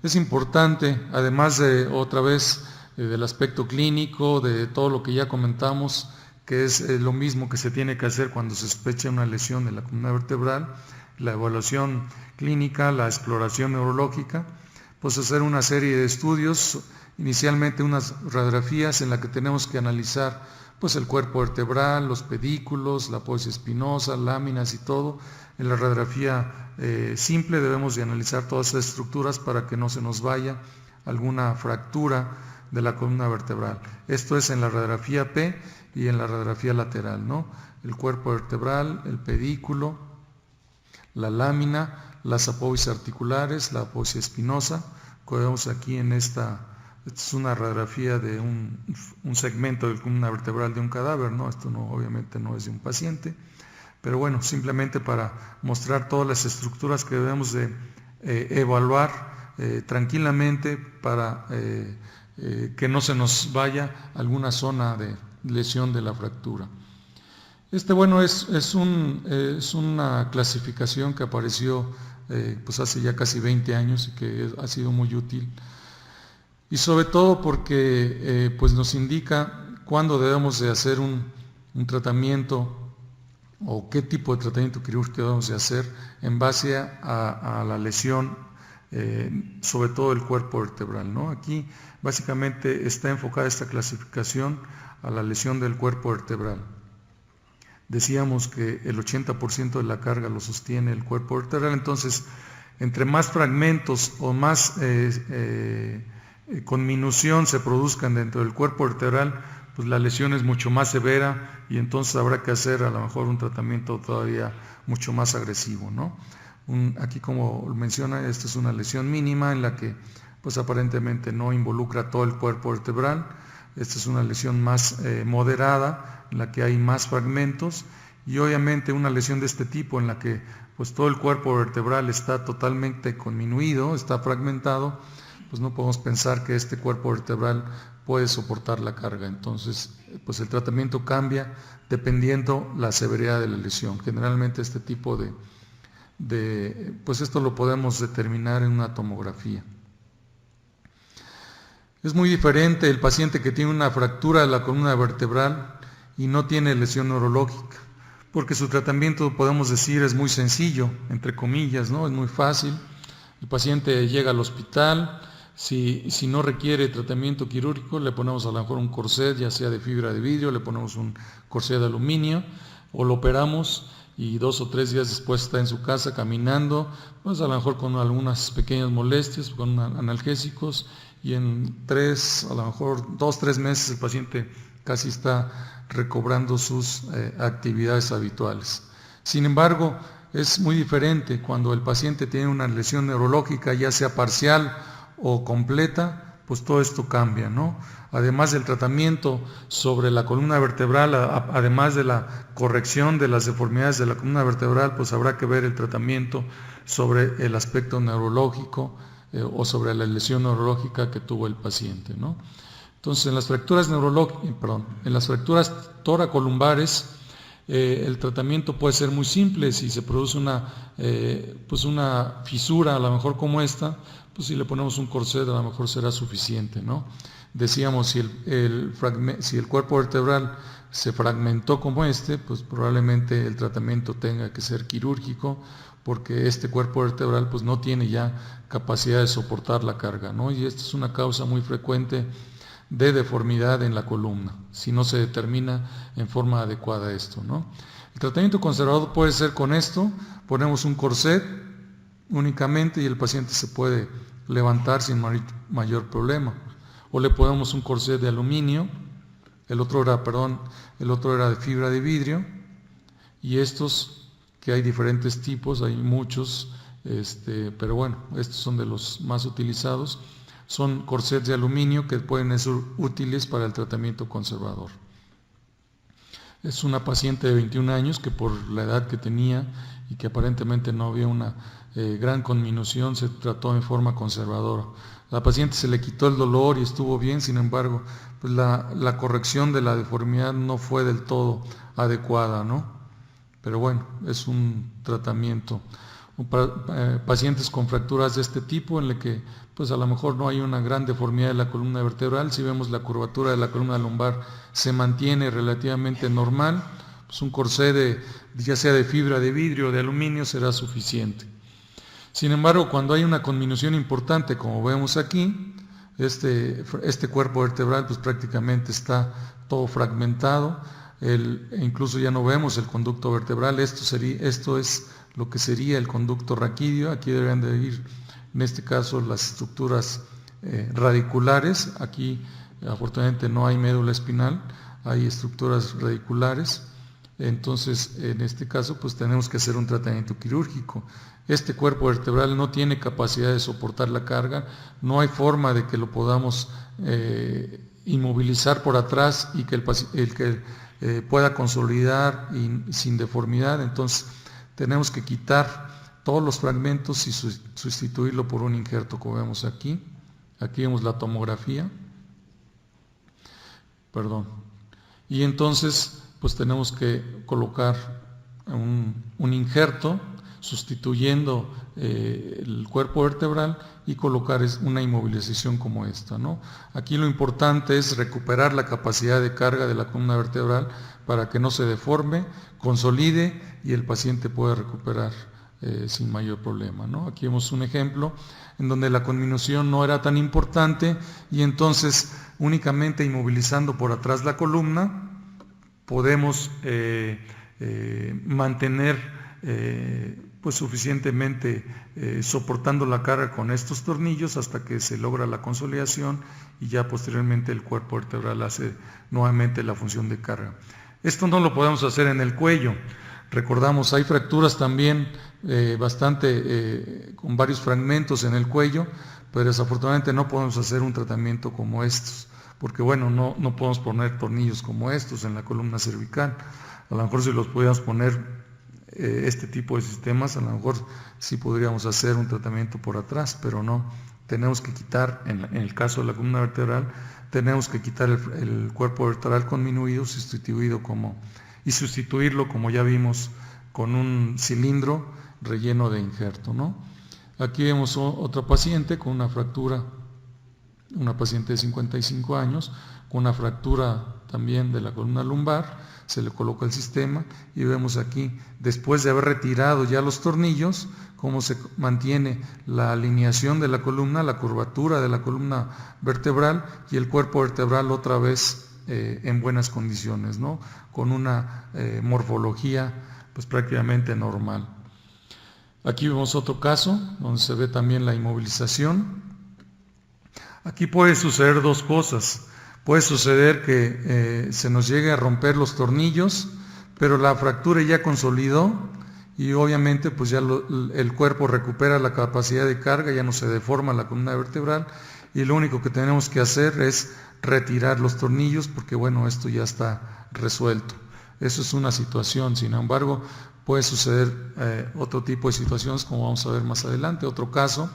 Es importante, además de otra vez del aspecto clínico, de todo lo que ya comentamos, que es lo mismo que se tiene que hacer cuando se sospecha una lesión de la columna vertebral, la evaluación clínica, la exploración neurológica, pues hacer una serie de estudios, inicialmente unas radiografías en las que tenemos que analizar pues el cuerpo vertebral, los pedículos, la apófisis espinosa, láminas y todo. En la radiografía simple debemos de analizar todas esas estructuras para que no se nos vaya alguna fractura de la columna vertebral. Esto es en la radiografía P y en la radiografía lateral, ¿no? El cuerpo vertebral, el pedículo, la lámina, las apófisis articulares, la apófisis espinosa, como vemos aquí en esta es una radiografía de un segmento de la columna vertebral de un cadáver, ¿no? Esto no, obviamente no es de un paciente, pero bueno, simplemente para mostrar todas las estructuras que debemos de evaluar tranquilamente para que no se nos vaya alguna zona de lesión de la fractura. Bueno, es una clasificación que apareció pues hace ya casi 20 años y que ha sido muy útil, y sobre todo porque pues nos indica cuándo debemos de hacer un tratamiento o qué tipo de tratamiento quirúrgico debemos de hacer en base a la lesión, sobre todo el cuerpo vertebral, ¿no? Aquí básicamente está enfocada esta clasificación a la lesión del cuerpo vertebral. Decíamos que el 80% de la carga lo sostiene el cuerpo vertebral, entonces entre más fragmentos o más conminución se produzcan dentro del cuerpo vertebral, pues la lesión es mucho más severa y entonces habrá que hacer a lo mejor un tratamiento todavía mucho más agresivo, ¿no? Aquí, como menciona, esta es una lesión mínima en la que pues aparentemente no involucra todo el cuerpo vertebral. Esta es una lesión más moderada, en la que hay más fragmentos, y obviamente una lesión de este tipo en la que pues todo el cuerpo vertebral está totalmente conminuido, está fragmentado, pues no podemos pensar que este cuerpo vertebral puede soportar la carga. Entonces, pues el tratamiento cambia dependiendo la severidad de la lesión. Generalmente este tipo pues esto lo podemos determinar en una tomografía. Es muy diferente el paciente que tiene una fractura de la columna vertebral y no tiene lesión neurológica, porque su tratamiento, podemos decir, es muy sencillo, entre comillas, ¿no? Es muy fácil. El paciente llega al hospital, si no requiere tratamiento quirúrgico, le ponemos a lo mejor un corset, ya sea de fibra de vidrio, le ponemos un corset de aluminio, o lo operamos y 2 o 3 días después está en su casa caminando, pues a lo mejor con algunas pequeñas molestias, con analgésicos, y en a lo mejor 2 o 3 meses el paciente casi está recobrando sus actividades habituales. Sin embargo, es muy diferente cuando el paciente tiene una lesión neurológica, ya sea parcial o completa, pues todo esto cambia, ¿no? Además del tratamiento sobre la columna vertebral, además de la corrección de las deformidades de la columna vertebral, pues habrá que ver el tratamiento sobre el aspecto neurológico o sobre la lesión neurológica que tuvo el paciente, ¿no? Entonces, en las fracturas toracolumbares, el tratamiento puede ser muy simple. Si se produce una fisura, a lo mejor como esta, pues si le ponemos un corset, a lo mejor será suficiente, ¿no? Decíamos, si el cuerpo vertebral se fragmentó como pues probablemente el tratamiento tenga que ser quirúrgico, porque este cuerpo vertebral pues no tiene ya capacidad de soportar la carga, ¿no? Y esta es una causa muy frecuente de deformidad en la columna, si no se determina en forma adecuada esto, ¿no? El tratamiento conservador puede ser con esto: ponemos un corset únicamente y el paciente se puede levantar sin mayor problema, o le ponemos un corset de aluminio, el otro era de fibra de vidrio, y estos, que hay diferentes tipos, hay muchos, pero bueno, estos son de los más utilizados. Son corsets de aluminio que pueden ser útiles para el tratamiento conservador. Es una paciente de 21 años que, por la edad que tenía y que aparentemente no había una gran conminución, se trató en forma conservadora. A la paciente se le quitó el dolor y estuvo bien, sin embargo, pues la corrección de la deformidad no fue del todo adecuada, ¿no? Pero bueno, es un tratamiento. Pacientes con fracturas de este tipo, en el que pues a lo mejor no hay una gran deformidad de la columna vertebral, si vemos la curvatura de la columna lumbar se mantiene relativamente normal, pues un corset ya sea de fibra de vidrio o de aluminio será suficiente. Sin embargo, cuando hay una conminución importante, como vemos aquí, este cuerpo vertebral pues prácticamente está todo fragmentado, incluso ya no vemos el conducto vertebral. Esto es lo que sería el conducto raquídeo. Aquí deberían de ir, en este caso, las estructuras radiculares. Aquí afortunadamente no hay médula espinal, hay estructuras radiculares. Entonces, en este caso, pues tenemos que hacer un tratamiento quirúrgico. Este cuerpo vertebral no tiene capacidad de soportar la carga, no hay forma de que lo podamos inmovilizar por atrás y que pueda consolidar sin deformidad. Entonces, tenemos que quitar todos los fragmentos y sustituirlo por un injerto, como vemos aquí. Aquí vemos la tomografía. Y entonces, pues tenemos que colocar un injerto sustituyendo el cuerpo vertebral y colocar una inmovilización como esta, ¿no? Aquí lo importante es recuperar la capacidad de carga de la columna vertebral para que no se deforme, consolide y el paciente pueda recuperar sin mayor problema, ¿no? Aquí vemos un ejemplo en donde la conminución no era tan importante y entonces únicamente inmovilizando por atrás la columna podemos mantener pues suficientemente soportando la carga con estos tornillos hasta que se logra la consolidación y ya posteriormente el cuerpo vertebral hace nuevamente la función de carga. Esto no lo podemos hacer en el cuello. Recordamos, hay fracturas también con varios fragmentos en el cuello, pero desafortunadamente no podemos hacer un tratamiento como estos, porque bueno, no podemos poner tornillos como estos en la columna cervical. A lo mejor si los pudiéramos poner este tipo de sistemas, a lo mejor sí podríamos hacer un tratamiento por atrás, pero no. Tenemos que quitar, en el caso de la columna vertebral, tenemos que quitar el cuerpo vertebral conminuido y sustituirlo, como ya vimos, con un cilindro relleno de injerto, ¿no? Aquí vemos otra paciente con una fractura, una paciente de 55 años, con una fractura también de la columna lumbar. Se le coloca el sistema y vemos aquí, después de haber retirado ya los tornillos, cómo se mantiene la alineación de la columna, la curvatura de la columna vertebral y el cuerpo vertebral otra vez en buenas condiciones, ¿no? Con una morfología pues prácticamente normal. Aquí vemos otro caso donde se ve también la inmovilización. Aquí puede suceder dos cosas. Puede suceder que se nos llegue a romper los tornillos, pero la fractura ya consolidó y obviamente pues ya el cuerpo recupera la capacidad de carga, ya no se deforma la columna vertebral y lo único que tenemos que hacer es retirar los tornillos porque bueno, esto ya está resuelto. Eso es una situación. Sin embargo, puede suceder otro tipo de situaciones como vamos a ver más adelante. Otro caso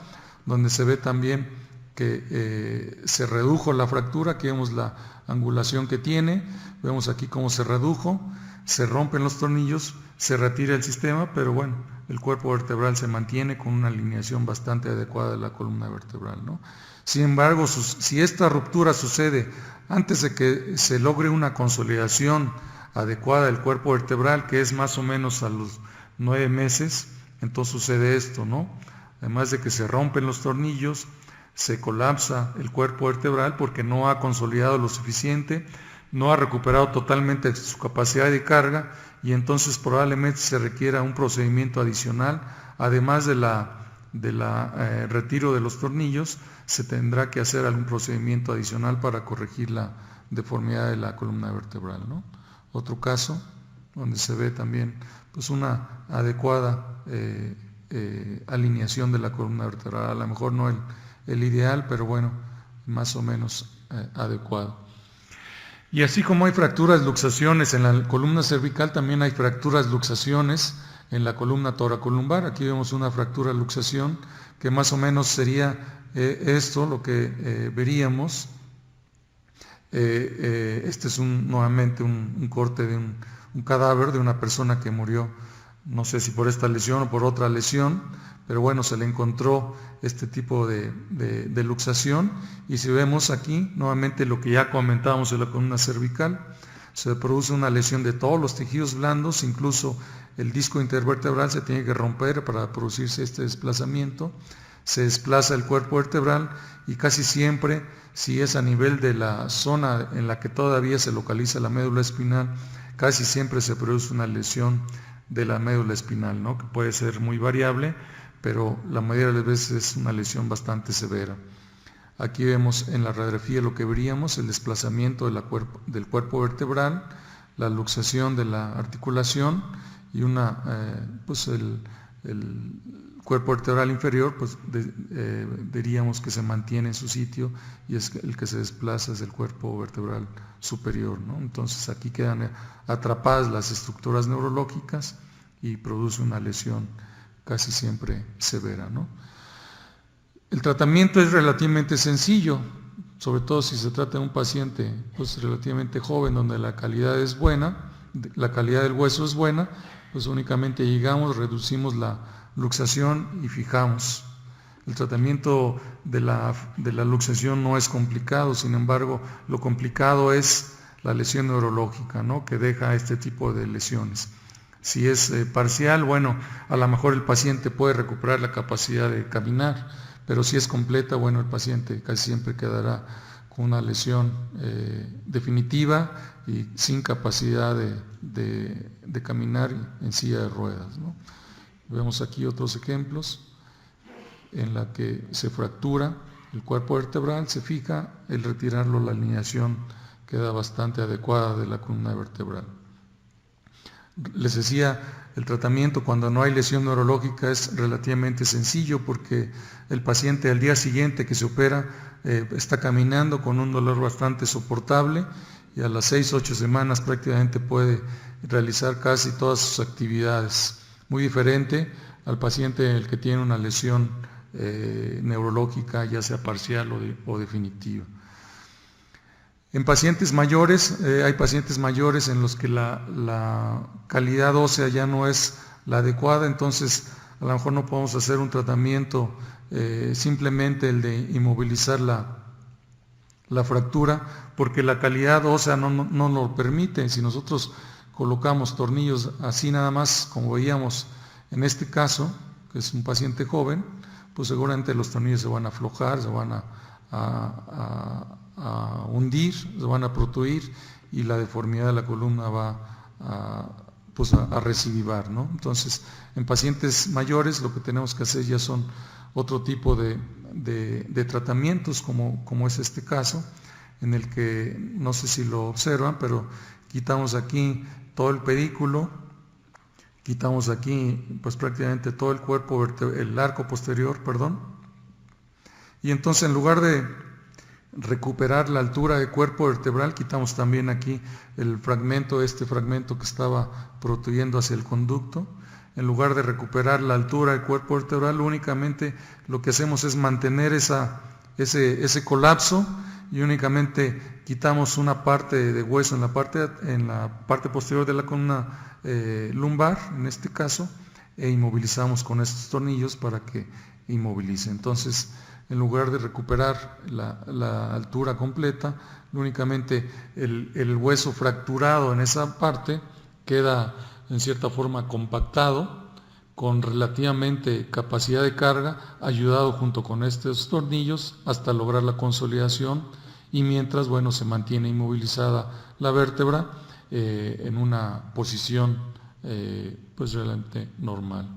donde se ve también que se redujo la fractura. Aquí vemos la angulación que tiene, vemos aquí cómo se redujo, se rompen los tornillos, se retira el sistema, pero bueno, el cuerpo vertebral se mantiene con una alineación bastante adecuada de la columna vertebral, ¿no? Sin embargo, si esta ruptura sucede antes de que se logre una consolidación adecuada del cuerpo vertebral, que es más o menos a los 9 meses, entonces sucede esto, ¿no? Además de que se rompen los tornillos, se colapsa el cuerpo vertebral porque no ha consolidado lo suficiente, no ha recuperado totalmente su capacidad de carga y entonces probablemente se requiera un procedimiento adicional, además de la retiro de los tornillos, se tendrá que hacer algún procedimiento adicional para corregir la deformidad de la columna vertebral, ¿no? Otro caso donde se ve también pues una adecuada alineación de la columna vertebral, a lo mejor no el ideal, pero bueno, más o menos adecuado. Y así como hay fracturas, luxaciones en la columna cervical, también hay fracturas, luxaciones en la columna toracolumbar. Aquí vemos una fractura, luxación, que más o menos sería esto, lo que veríamos. Este es nuevamente un corte de un cadáver de una persona que murió, no sé si por esta lesión o por otra lesión, pero bueno, se le encontró este tipo de luxación y si vemos aquí nuevamente lo que ya comentábamos en la columna cervical, se produce una lesión de todos los tejidos blandos, incluso el disco intervertebral se tiene que romper para producirse este desplazamiento, se desplaza el cuerpo vertebral y casi siempre, si es a nivel de la zona en la que todavía se localiza la médula espinal, casi siempre se produce una lesión de la médula espinal, ¿no? Que puede ser muy variable, pero la mayoría de las veces es una lesión bastante severa. Aquí vemos en la radiografía lo que veríamos, el desplazamiento del cuerpo vertebral, la luxación de la articulación y pues el cuerpo vertebral inferior, pues diríamos que se mantiene en su sitio y es el que se desplaza es el cuerpo vertebral superior, ¿no? Entonces aquí quedan atrapadas las estructuras neurológicas y produce una lesión casi siempre severa, ¿no? El tratamiento es relativamente sencillo, sobre todo si se trata de un paciente pues, relativamente joven, donde la calidad es buena, la calidad del hueso es buena, pues únicamente llegamos, reducimos la luxación y fijamos. El tratamiento de la luxación no es complicado, sin embargo, lo complicado es la lesión neurológica, ¿no? Que deja este tipo de lesiones. Si es parcial, bueno, a lo mejor el paciente puede recuperar la capacidad de caminar, pero si es completa, bueno, el paciente casi siempre quedará con una lesión definitiva y sin capacidad de caminar en silla de ruedas, ¿no? Vemos aquí otros ejemplos en la que se fractura el cuerpo vertebral, se fija, el retirarlo la alineación queda bastante adecuada de la columna vertebral. Les decía, el tratamiento cuando no hay lesión neurológica es relativamente sencillo porque el paciente al día siguiente que se opera está caminando con un dolor bastante soportable y a las 6-8 semanas prácticamente puede realizar casi todas sus actividades. Muy diferente al paciente el que tiene una lesión neurológica, ya sea parcial o definitiva. En pacientes mayores, hay pacientes mayores en los que la calidad ósea ya no es la adecuada, entonces a lo mejor no podemos hacer un tratamiento simplemente el de inmovilizar la fractura, porque la calidad ósea no lo permite. Si nosotros colocamos tornillos así nada más, como veíamos en este caso, que es un paciente joven, pues seguramente los tornillos se van a aflojar, se van a hundir, se van a protuir y la deformidad de la columna va a recidivar, ¿no? Entonces, en pacientes mayores lo que tenemos que hacer ya son otro tipo de tratamientos, como es este caso, en el que, no sé si lo observan, pero quitamos aquí todo el pedículo, quitamos aquí pues prácticamente todo el cuerpo, el arco posterior, y entonces en lugar de recuperar la altura del cuerpo vertebral, quitamos también aquí el fragmento, este fragmento que estaba protuyendo hacia el conducto. En lugar de recuperar la altura del cuerpo vertebral, únicamente lo que hacemos es mantener ese colapso y únicamente quitamos una parte de hueso en la parte posterior de la columna lumbar, en este caso, e inmovilizamos con estos tornillos para que inmovilice. Entonces, en lugar de recuperar la altura completa, únicamente el hueso fracturado en esa parte queda en cierta forma compactado, con relativamente capacidad de carga, ayudado junto con estos tornillos hasta lograr la consolidación, y mientras, bueno, se mantiene inmovilizada la vértebra en una posición pues realmente normal.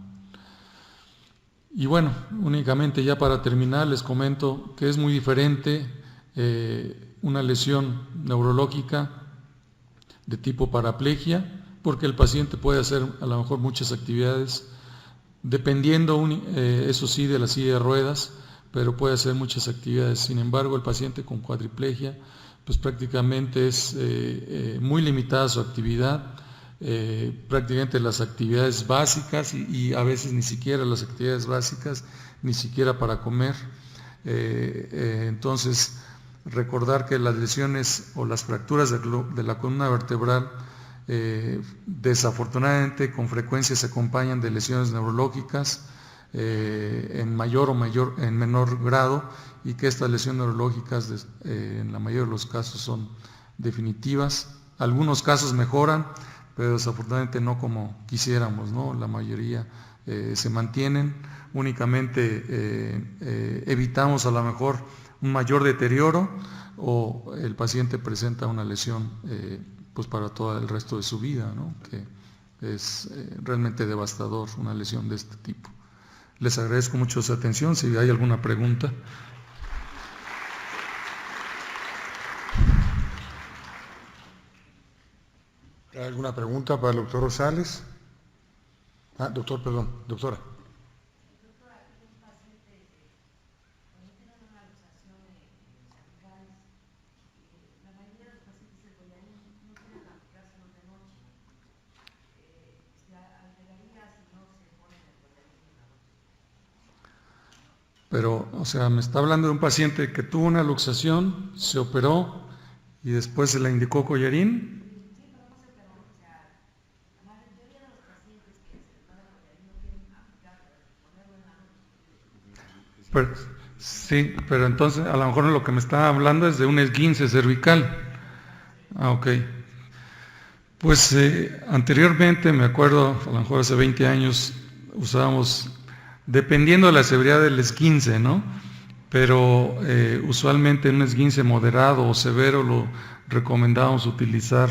Y bueno, únicamente ya para terminar les comento que es muy diferente una lesión neurológica de tipo paraplegia, porque el paciente puede hacer a lo mejor muchas actividades, dependiendo eso sí de la silla de ruedas, pero puede hacer muchas actividades. Sin embargo, el paciente con cuadriplegia pues prácticamente es muy limitada su actividad. Prácticamente las actividades básicas y a veces ni siquiera las actividades básicas, ni siquiera para comer. Entonces, recordar que las lesiones o las fracturas de la columna vertebral desafortunadamente con frecuencia se acompañan de lesiones neurológicas en menor grado, y que estas lesiones neurológicas en la mayoría de los casos son definitivas. Algunos casos mejoran, pero desafortunadamente no como quisiéramos, ¿no? La mayoría se mantienen, únicamente evitamos a lo mejor un mayor deterioro o el paciente presenta una lesión pues para todo el resto de su vida, ¿no? Que es realmente devastador una lesión de este tipo. Les agradezco mucho su atención. Si hay alguna pregunta. ¿Alguna pregunta para el doctor Rosales? Doctor, perdón, doctora. Pero, o sea, me está hablando de un paciente que tuvo una luxación, se operó y después se le indicó collarín. Pero, sí, pero entonces a lo mejor lo que me está hablando es de un esguince cervical. Ok. Pues anteriormente, me acuerdo, a lo mejor hace 20 años, usábamos, dependiendo de la severidad del esguince, ¿no? Pero usualmente en un esguince moderado o severo lo recomendábamos utilizar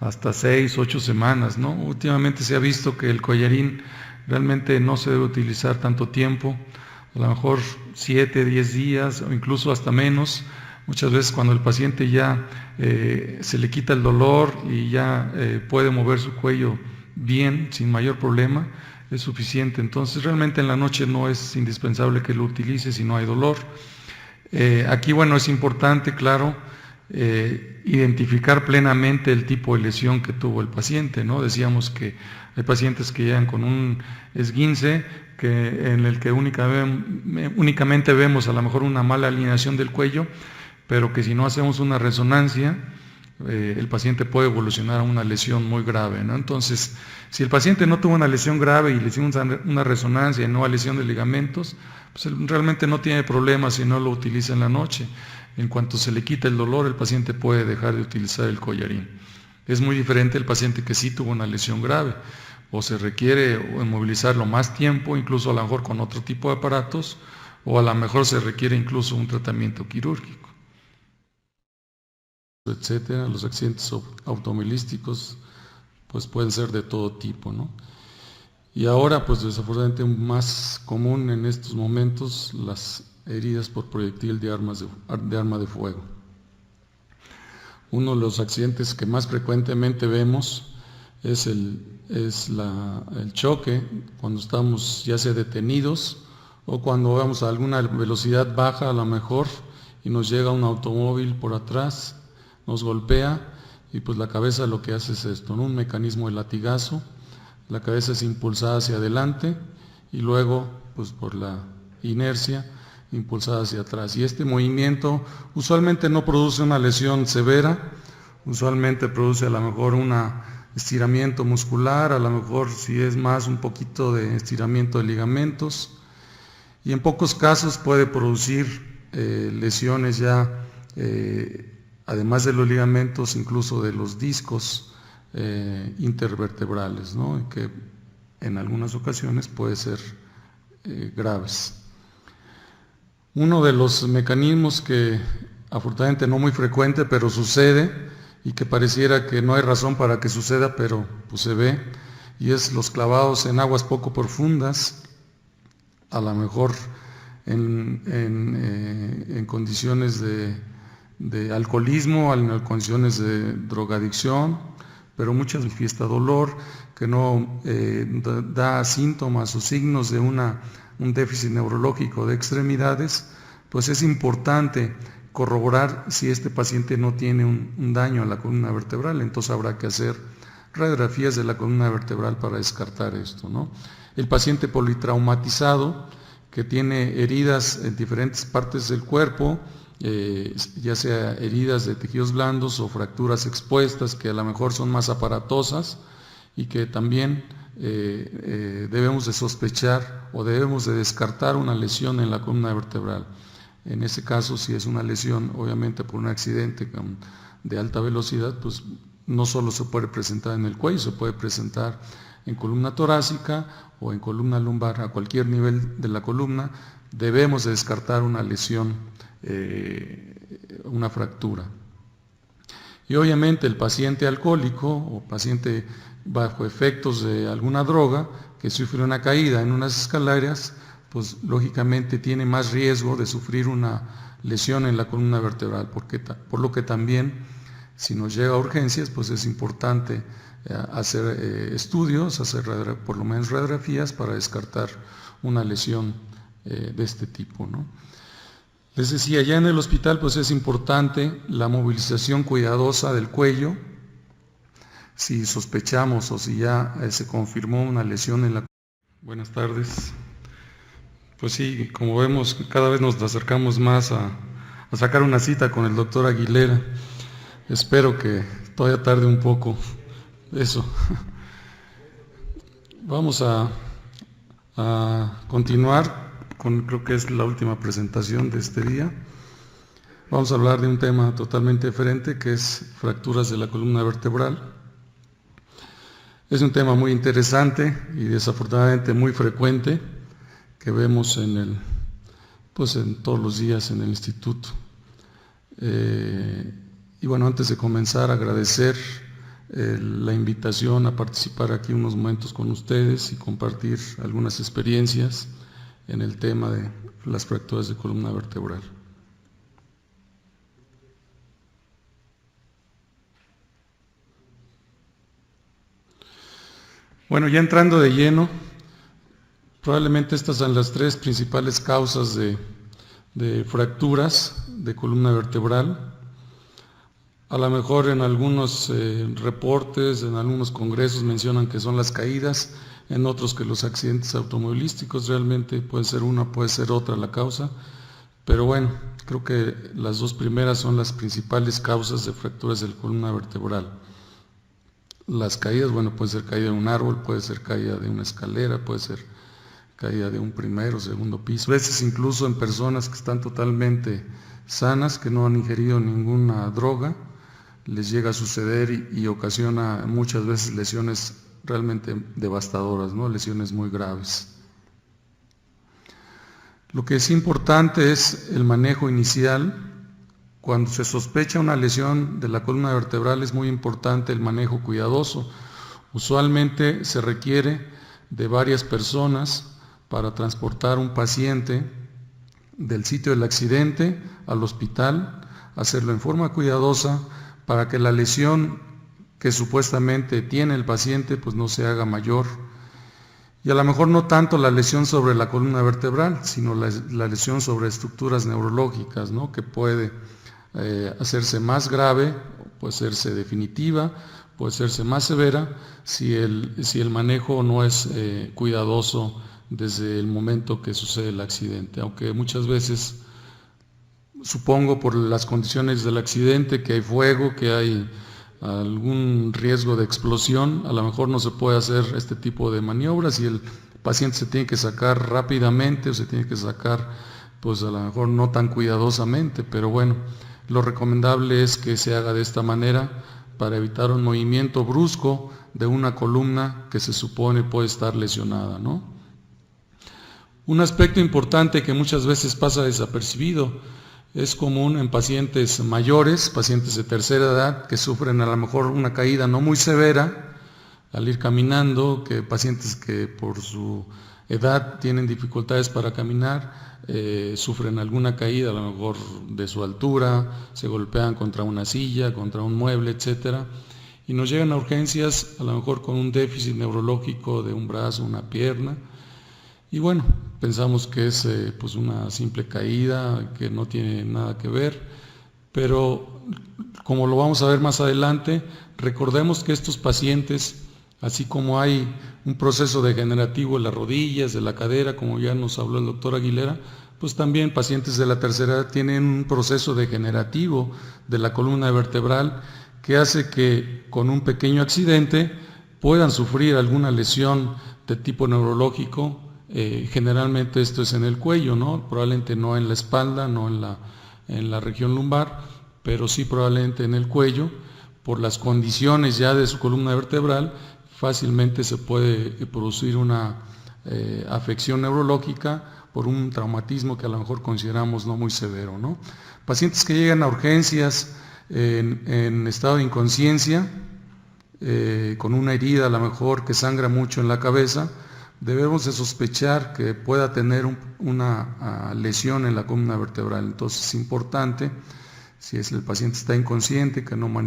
hasta 6, 8 semanas, ¿no? Últimamente se ha visto que el collarín realmente no se debe utilizar tanto tiempo, a lo mejor 7, 10 días o incluso hasta menos. Muchas veces cuando el paciente ya se le quita el dolor y ya puede mover su cuello bien, sin mayor problema, es suficiente. Entonces realmente en la noche no es indispensable que lo utilice si no hay dolor. Aquí, bueno, es importante, claro, identificar plenamente el tipo de lesión que tuvo el paciente, ¿no? Decíamos que hay pacientes que llegan con un esguince en el que únicamente vemos a lo mejor una mala alineación del cuello, pero que si no hacemos una resonancia, el paciente puede evolucionar a una lesión muy grave, ¿no? Entonces, si el paciente no tuvo una lesión grave y le hicimos una resonancia y no a lesión de ligamentos, pues realmente no tiene problema si no lo utiliza en la noche. En cuanto se le quita el dolor, el paciente puede dejar de utilizar el collarín. Es muy diferente el paciente que sí tuvo una lesión grave, o se requiere inmovilizarlo más tiempo, incluso a lo mejor con otro tipo de aparatos, o a lo mejor se requiere incluso un tratamiento quirúrgico, etcétera. Los accidentes automovilísticos pues pueden ser de todo tipo, ¿no? Y ahora, pues desafortunadamente más común en estos momentos, las heridas por proyectil de arma de fuego. Uno de los accidentes que más frecuentemente vemos es el choque, cuando estamos ya sea detenidos o cuando vamos a alguna velocidad baja a lo mejor y nos llega un automóvil por atrás, nos golpea y pues la cabeza lo que hace es esto, ¿no? Un mecanismo de latigazo, la cabeza es impulsada hacia adelante y luego pues por la inercia impulsada hacia atrás. Y este movimiento usualmente no produce una lesión severa, usualmente produce a lo mejor un estiramiento muscular, a lo mejor si es más un poquito de estiramiento de ligamentos, y en pocos casos puede producir lesiones ya, además de los ligamentos, incluso de los discos intervertebrales, ¿no? Que en algunas ocasiones puede ser graves. Uno de los mecanismos que afortunadamente no muy frecuente, pero sucede y que pareciera que no hay razón para que suceda, pero pues se ve, y es los clavados en aguas poco profundas, a lo mejor en condiciones de alcoholismo, en condiciones de drogadicción, pero muchas veces manifiesta dolor, que no da síntomas o signos de un déficit neurológico de extremidades, pues es importante corroborar si este paciente no tiene un daño a la columna vertebral. Entonces habrá que hacer radiografías de la columna vertebral para descartar esto, ¿no? El paciente politraumatizado que tiene heridas en diferentes partes del cuerpo, ya sea heridas de tejidos blandos o fracturas expuestas que a lo mejor son más aparatosas y que también debemos de sospechar o debemos de descartar una lesión en la columna vertebral. En ese caso, si es una lesión obviamente por un accidente de alta velocidad, pues no solo se puede presentar en el cuello, se puede presentar en columna torácica o en columna lumbar, a cualquier nivel de la columna. Debemos de descartar una lesión, una fractura. Y obviamente el paciente alcohólico o paciente bajo efectos de alguna droga que sufre una caída en unas escaleras, pues lógicamente tiene más riesgo de sufrir una lesión en la columna vertebral, por lo que también Si nos llega a urgencias, pues es importante hacer estudios, hacer por lo menos radiografías para descartar una lesión de este tipo, ¿no? Les decía, ya en el hospital pues es importante la movilización cuidadosa del cuello. Si sospechamos o si ya se confirmó una lesión en la... Buenas tardes. Pues sí, como vemos, cada vez nos acercamos más a sacar una cita con el doctor Aguilera. Espero que todavía tarde un poco eso. Vamos a continuar con, creo que es la última presentación de este día. Vamos a hablar de un tema totalmente diferente, que es fracturas de la columna vertebral. Es un tema muy interesante y desafortunadamente muy frecuente que vemos en todos los días en el instituto. Y bueno, antes de comenzar, agradecer la invitación a participar aquí unos momentos con ustedes y compartir algunas experiencias en el tema de las fracturas de columna vertebral. Bueno, ya entrando de lleno, probablemente estas son las tres principales causas de fracturas de columna vertebral. A lo mejor en algunos reportes, en algunos congresos mencionan que son las caídas, en otros que los accidentes automovilísticos. Realmente puede ser una, puede ser otra la causa, pero bueno, creo que las dos primeras son las principales causas de fracturas de la columna vertebral. Las caídas, bueno, puede ser caída de un árbol, puede ser caída de una escalera, puede ser caída de un primero o segundo piso, a veces incluso en personas que están totalmente sanas, que no han ingerido ninguna droga, les llega a suceder y ocasiona muchas veces lesiones realmente devastadoras, ¿no? Lesiones muy graves. Lo que es importante es el manejo inicial. Cuando se sospecha una lesión de la columna vertebral es muy importante el manejo cuidadoso. Usualmente se requiere de varias personas para transportar un paciente del sitio del accidente al hospital, hacerlo en forma cuidadosa para que la lesión que supuestamente tiene el paciente pues no se haga mayor. Y a lo mejor no tanto la lesión sobre la columna vertebral, sino la lesión sobre estructuras neurológicas, ¿no? Que puede hacerse más grave, puede hacerse definitiva, puede hacerse más severa si el manejo no es cuidadoso desde el momento que sucede el accidente. Aunque muchas veces, supongo por las condiciones del accidente, que hay fuego, que hay algún riesgo de explosión, a lo mejor no se puede hacer este tipo de maniobras y el paciente se tiene que sacar rápidamente o se tiene que sacar pues a lo mejor no tan cuidadosamente, pero bueno, lo recomendable es que se haga de esta manera para evitar un movimiento brusco de una columna que se supone puede estar lesionada, ¿no? Un aspecto importante que muchas veces pasa desapercibido, es común en pacientes mayores, pacientes de tercera edad, que sufren a lo mejor una caída no muy severa al ir caminando, que pacientes que por su edad tienen dificultades para caminar, sufren alguna caída a lo mejor de su altura, se golpean contra una silla, contra un mueble, etcétera, y nos llegan a urgencias a lo mejor con un déficit neurológico de un brazo, una pierna, y bueno, pensamos que es pues una simple caída, que no tiene nada que ver, pero como lo vamos a ver más adelante, recordemos que estos pacientes, así como hay un proceso degenerativo en las rodillas, de la cadera, como ya nos habló el doctor Aguilera, pues también pacientes de la tercera edad tienen un proceso degenerativo de la columna vertebral que hace que con un pequeño accidente puedan sufrir alguna lesión de tipo neurológico. Generalmente esto es en el cuello, ¿no? Probablemente no en la espalda, no en la región lumbar, pero sí probablemente en el cuello. Por las condiciones ya de su columna vertebral, fácilmente se puede producir una afección neurológica por un traumatismo que a lo mejor consideramos no muy severo, ¿no? Pacientes que llegan a urgencias en estado de inconsciencia, con una herida a lo mejor que sangra mucho en la cabeza, debemos de sospechar que pueda tener una lesión en la columna vertebral. Entonces es importante, si el paciente está inconsciente, que no